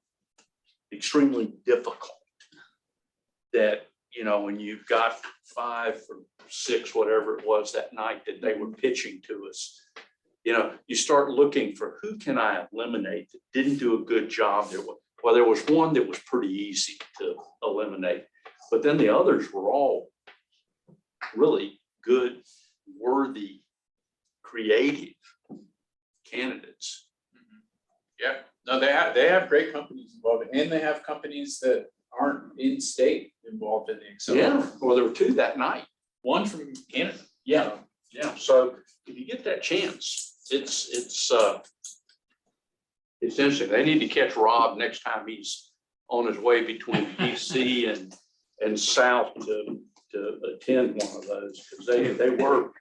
extremely difficult. That, when you've got 5 or 6, whatever it was that night that they were pitching to us, you start looking for who can I eliminate that didn't do a good job. There was one that was pretty easy to eliminate, but then the others were all really good, worthy creative candidates. Yeah, no, they have great companies involved, and they have companies that aren't in state involved in the accelerator. Yeah, well, there were two that night. One from Canada. Yeah, yeah. So if you get that chance, it's interesting. They need to catch Rob next time he's on his way between DC and south to attend one of those, because they work.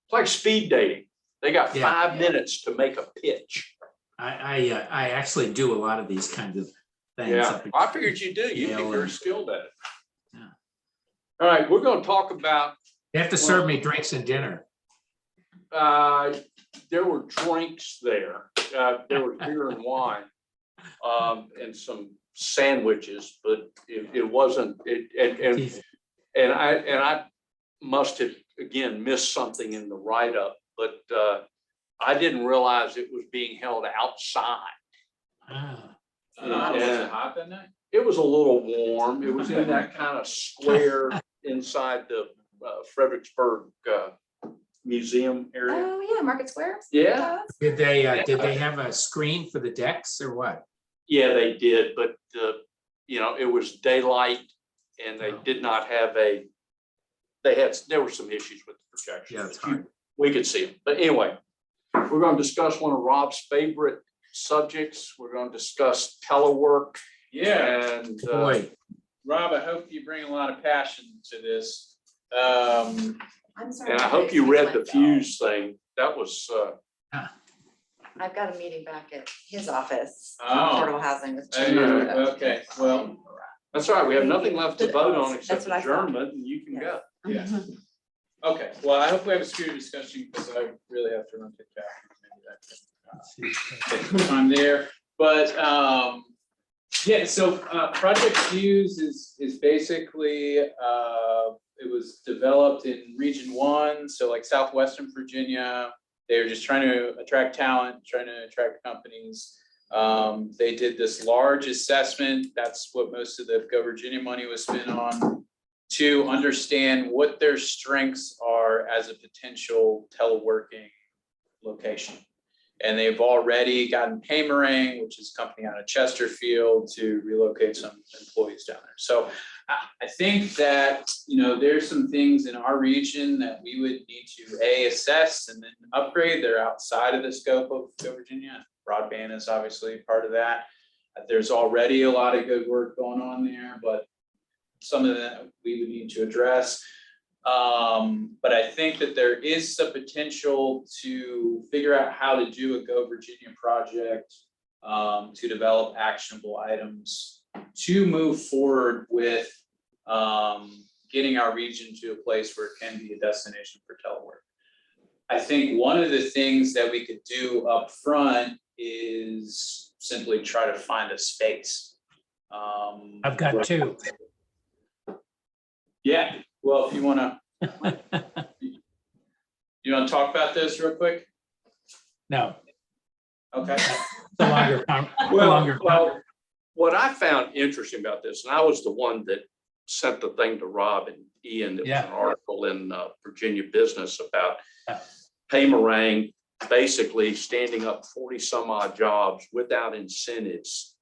It's like speed dating. They got Yeah. 5 minutes to make a pitch. I actually do a lot of these kinds of things. Yeah, I figured you do. You'd be Yeah, very skilled at it. Yeah. All right, we're gonna talk about, They have to serve me drinks and dinner. there were drinks there. There was beer and wine, and some sandwiches, but it wasn't, and I must have, again, missed something in the write-up, but I didn't realize it was being held outside. Ah, Was Yeah. it hot that night? It was a little warm. It was in that kind of square inside the Fredericksburg Museum area. Oh, yeah, Market Square. Yeah. Did they have a screen for the decks or what? Yeah, they did, but it was daylight and they did not have there were some issues with the projection. Yeah, it's but you- hard. We could see them. But anyway, we're going to discuss one of Rob's favorite subjects. We're going to discuss telework. Yeah, And Boy, Rob, I hope you bring a lot of passion to this. I'm sorry. and I hope you read the Fuse thing. That was, I've got a meeting back at his office, Oh. affordable housing with. Okay, well, that's all right. We have nothing left to vote on except That's what I thought. adjournment, and you can go. yeah. Okay, well, I hope we have a spirited discussion because I really have to run to Jack. I'm there, but yeah, so Project Fuse is basically it was developed in Region 1, so like Southwestern Virginia. They're just trying to attract talent, trying to attract companies. They did this large assessment. That's what most of the Go Virginia money was spent on, to understand what their strengths are as a potential teleworking location. And they've already gotten Paymerang, which is a company out of Chesterfield, to relocate some employees down there. So I think that, there's some things in our region that we would need to assess and then upgrade. They're outside of the scope of Go Virginia. Broadband is obviously part of that. There's already a lot of good work going on there, but some of that we would need to address. But I think that there is the potential to figure out how to do a Go Virginia project, to develop actionable items, to move forward with getting our region to a place where it can be a destination for telework. I think one of the things that we could do up front is simply try to find a space. I've got two. Yeah, well, if you wanna talk about this real quick? No, Okay. the longer. Well, what I found interesting about this, and I was the one that sent the thing to Rob and Ian, that was Yeah. an article in Virginia Business about Yeah. Paymerang basically standing up 40 some odd jobs without incentives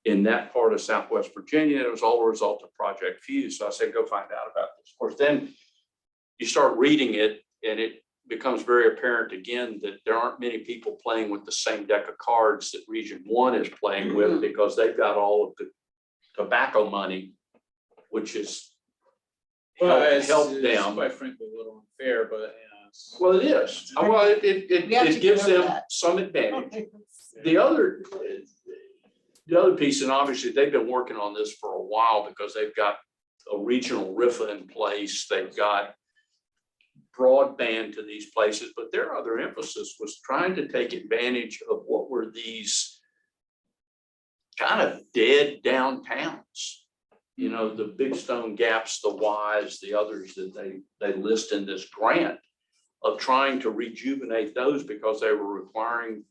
in that part of Southwest Virginia. It was all a result of Project Fuse. So I said, go find out about this. Of course, then you start reading it and it becomes very apparent again that there aren't many people playing with the same deck of cards that Region 1 is playing with, because they've got all of the tobacco money, which is help It's them. quite frankly a little unfair, but Well, it is. Well, it gives them some advantage. The other piece, and obviously they've been working on this for a while because they've got a regional RIFA in place. They've got broadband to these places, but their other emphasis was trying to take advantage of what were these kind of dead downtowns. The Big Stone Gaps, the Ys, the others that they list in this grant, of trying to rejuvenate those because they were requiring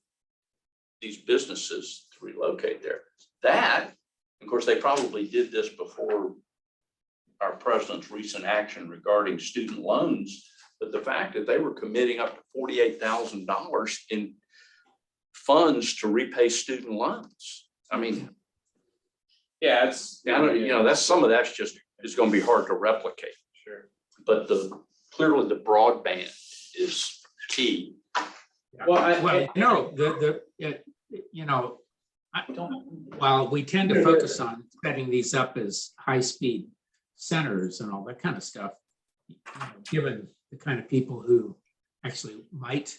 these businesses to relocate there. That, of course, they probably did this before our president's recent action regarding student loans But the fact that they were committing up to $48,000 in funds to repay student loans. I mean, Yeah, it's. I don't, you know, that's, some of that's just, is gonna be hard to replicate. Sure. But clearly the broadband is key. Well, you know, while we tend to focus on setting these up as high-speed centers and all that kind of stuff, you know, given the kind of people who actually might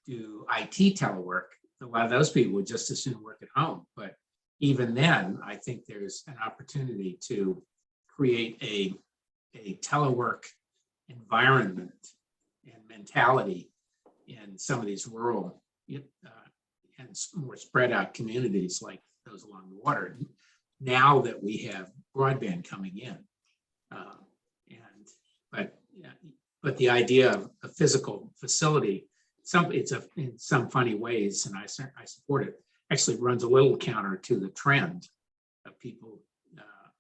do IT telework, a lot of those people would just as soon work at home. But even then, I think there's an opportunity to create a telework environment and mentality in some of these rural and more spread out communities like those along the water, now that we have broadband coming in. But the idea of a physical facility, in some funny ways, and I support it, actually runs a little counter to the trend of people,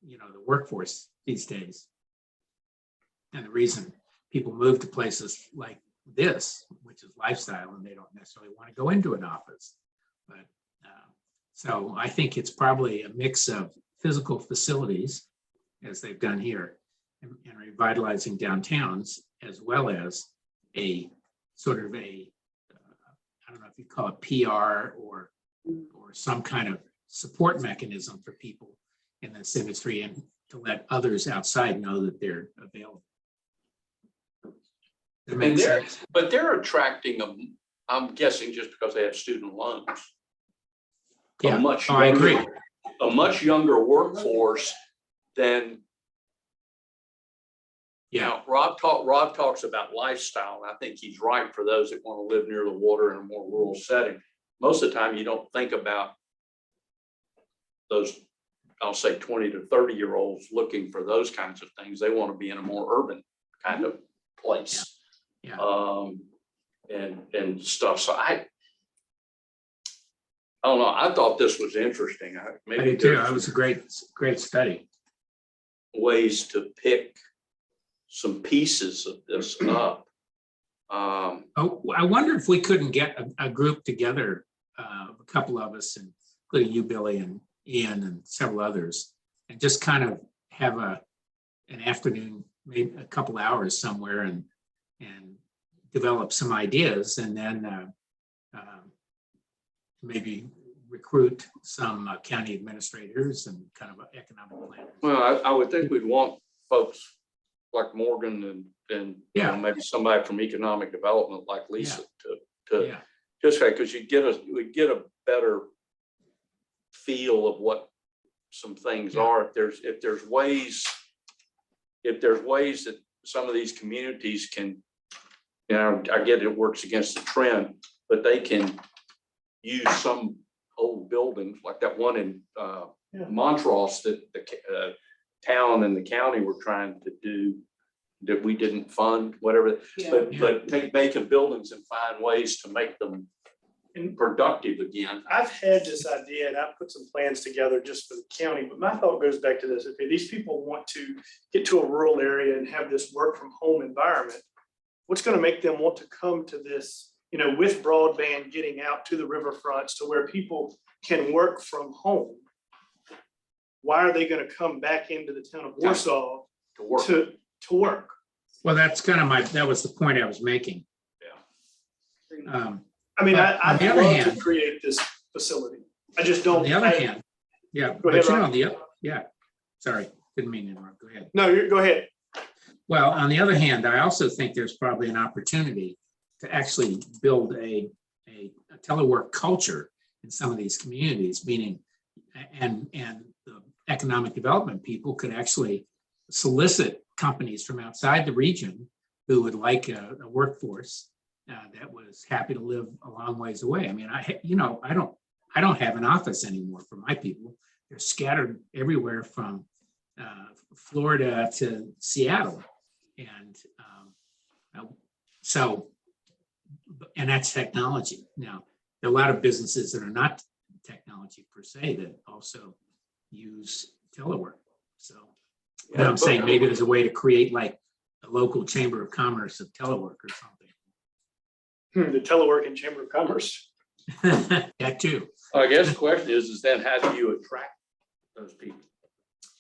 the workforce these days. And the reason people move to places like this, which is lifestyle, and they don't necessarily want to go into an office. But so I think it's probably a mix of physical facilities, as they've done here, and revitalizing downtowns, as well as a sort of I don't know if you call it PR or some kind of support mechanism for people in this industry, and to let others outside know that they're available. But they're attracting them, I'm guessing, just because they have student loans. Yeah, I agree. A much younger workforce than. Yeah. Rob talks about lifestyle, and I think he's right for those that want to live near the water in a more rural setting. Most of the time, you don't think about those, I'll say 20 to 30-year-olds looking for those kinds of things. They want to be in a more urban kind of place. Yeah. And stuff. So I don't know. I thought this was interesting. I did too. It was a great study. Ways to pick some pieces of this up. I wonder if we couldn't get a group together, a couple of us, including you, Billy, and Ian, and several others, and just kind of have an afternoon, maybe a couple hours somewhere, and develop some ideas, and then maybe recruit some county administrators and kind of economic planners. Well, I would think we'd want folks like Morgan and you know, maybe somebody from economic development like Lisa to just because we get a better feel of what some things are. If there's ways that some of these communities can, you know, I get it works against the trend, but they can use some old buildings like that one in Montrose that the town and the county were trying to do that we didn't fund, whatever. But take vacant buildings and find ways to make them productive again. I've had this idea and I've put some plans together just for the county, but my thought goes back to this. Okay, these people want to get to a rural area and have this work from home environment. What's going to make them want to come to this, you know, with broadband getting out to the riverfronts to where people can work from home? Why are they going to come back into the town of Warsaw to work? Well, that's kind of that was the point I was making. I mean, I'd on the other love hand, to create this facility. I just don't. On the other hand, Go ahead, Rob. Sorry, didn't mean to interrupt. Go ahead. No, go ahead. Well, on the other hand, I also think there's probably an opportunity to actually build a telework culture in some of these communities, meaning, and the economic development people could actually solicit companies from outside the region who would like a workforce that was happy to live a long ways away. I mean, I don't have an office anymore for my people. They're scattered everywhere from Florida to Seattle. And and that's technology. Now, there are a lot of businesses that are not technology per se that also use telework. So I'm saying maybe there's a way to create like a local chamber of commerce of telework or something. The teleworking Chamber of Commerce. That too. I guess the question is then how do you attract those people?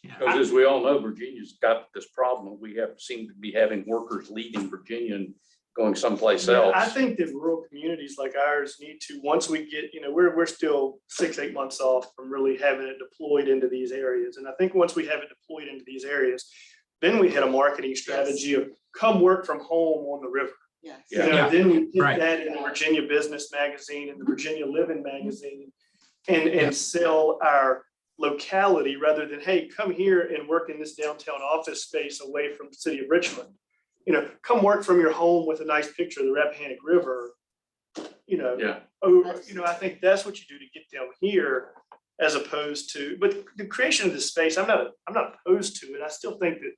Yeah. Because as we all know, Virginia's got this problem. We seem to be having workers leaving Virginia and going someplace Yeah, else. I think that rural communities like ours need to, once we get, we're still 6-8 months off from really having it deployed into these areas. And I think once we have it deployed into these areas, then we hit a marketing strategy of come work from home on the river. Yes. You know, Yeah. then we Right. get that in the Virginia Business Magazine and the Virginia Living Magazine and Yeah. sell our locality rather than, hey, come here and work in this downtown office space away from the city of Richmond. Come work from your home with a nice picture of the Rappahannock River. Yeah. I think that's what you do to get down here as opposed to, but the creation of this space, I'm not opposed to it. I still think that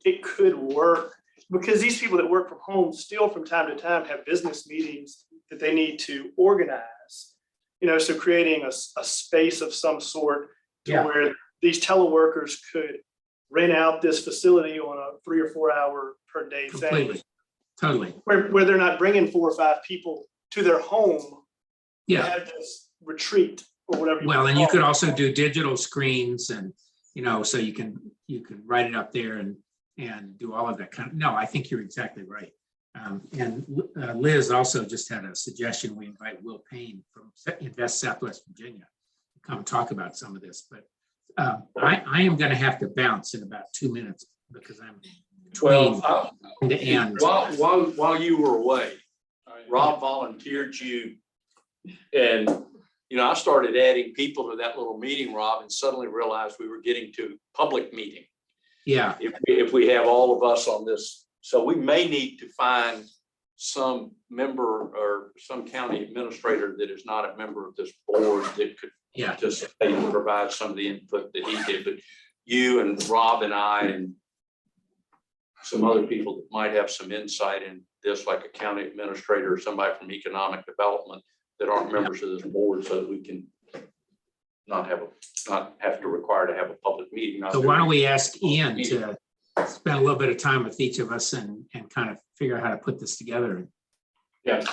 it could work because these people that work from home still from time to time have business meetings that they need to organize. So creating a space of some sort to Yeah. where these teleworkers could rent out this facility on a 3 or 4 hour per day thing. Completely. Totally. Where they're not bringing 4 or 5 people to their home to Yeah. have this retreat or whatever. Well, wanna and you call could it. also do digital screens and, so you can write it up there and do all of that kind of, no, I think you're exactly right. And Liz also just had a suggestion. We invite Will Payne from Invest Southwest Virginia to come talk about some of this, but I am going to have to bounce in about 2 minutes because I'm between the end. While you were away, Rob volunteered you. And, I started adding people to that little meeting, Rob, and suddenly realized we were getting to public meeting. Yeah, If we have all of us on this, so we may need to find some member or some county administrator that is not a member of this board that could yeah, participate and provide some of the input that he did, but you and Rob and I and some other people that might have some insight in this, like a county administrator or somebody from economic development that aren't members of this board, so that we can not have to require to have a public meeting. so why don't we ask Ian to spend a little bit of time with each of us and kind of figure out how to put this together. Yeah,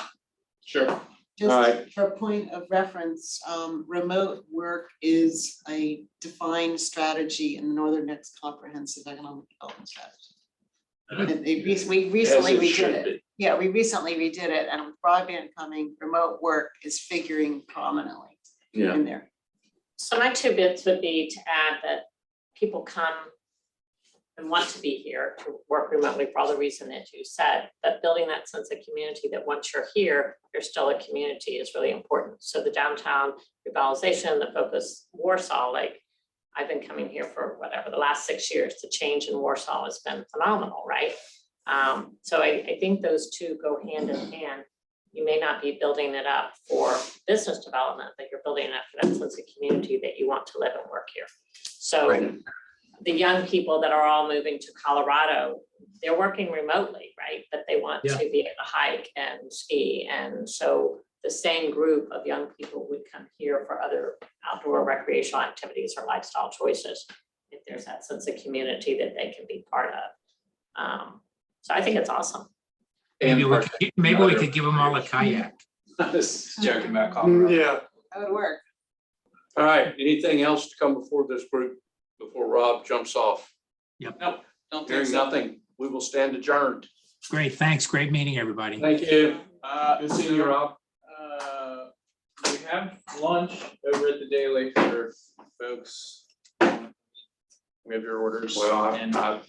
sure. All Just right. for point of reference, remote work is a defined strategy in the Northern Next Comprehensive Economic Development Strategy. And we recently As it redid should it. be. Yeah, we recently redid it, and with broadband coming, remote work is figuring prominently Yeah. in there. So my 2 bits would be to add that people come and want to be here to work remotely for all the reason that you said, but building that sense of community that once you're here, you're still a community is really important. So the downtown revitalization, the focus Warsaw, like I've been coming here for whatever, the last 6 years, the change in Warsaw has been phenomenal, right? So I think those two go hand in hand. You may not be building it up for business development, but you're building it up for that sense of community that you want to live and work here. So the young people that are all moving to Colorado, they're working remotely, right? But they want Yeah. to be able to hike and ski. And so the same group of young people would come here for other outdoor recreational activities or lifestyle choices if there's that sense of community that they can be part of. So I think it's awesome. Maybe we could give them all a kayak. This is joking about Colorado. Yeah. That would work. All right, anything else to come before this group, before Rob jumps off? Nope, don't think Hearing so. nothing, we will stand adjourned. Great, thanks. Great meeting, everybody. Thank you. Good seeing you, Rob. We have lunch over at the Daily for folks. We have your orders. Well, and I've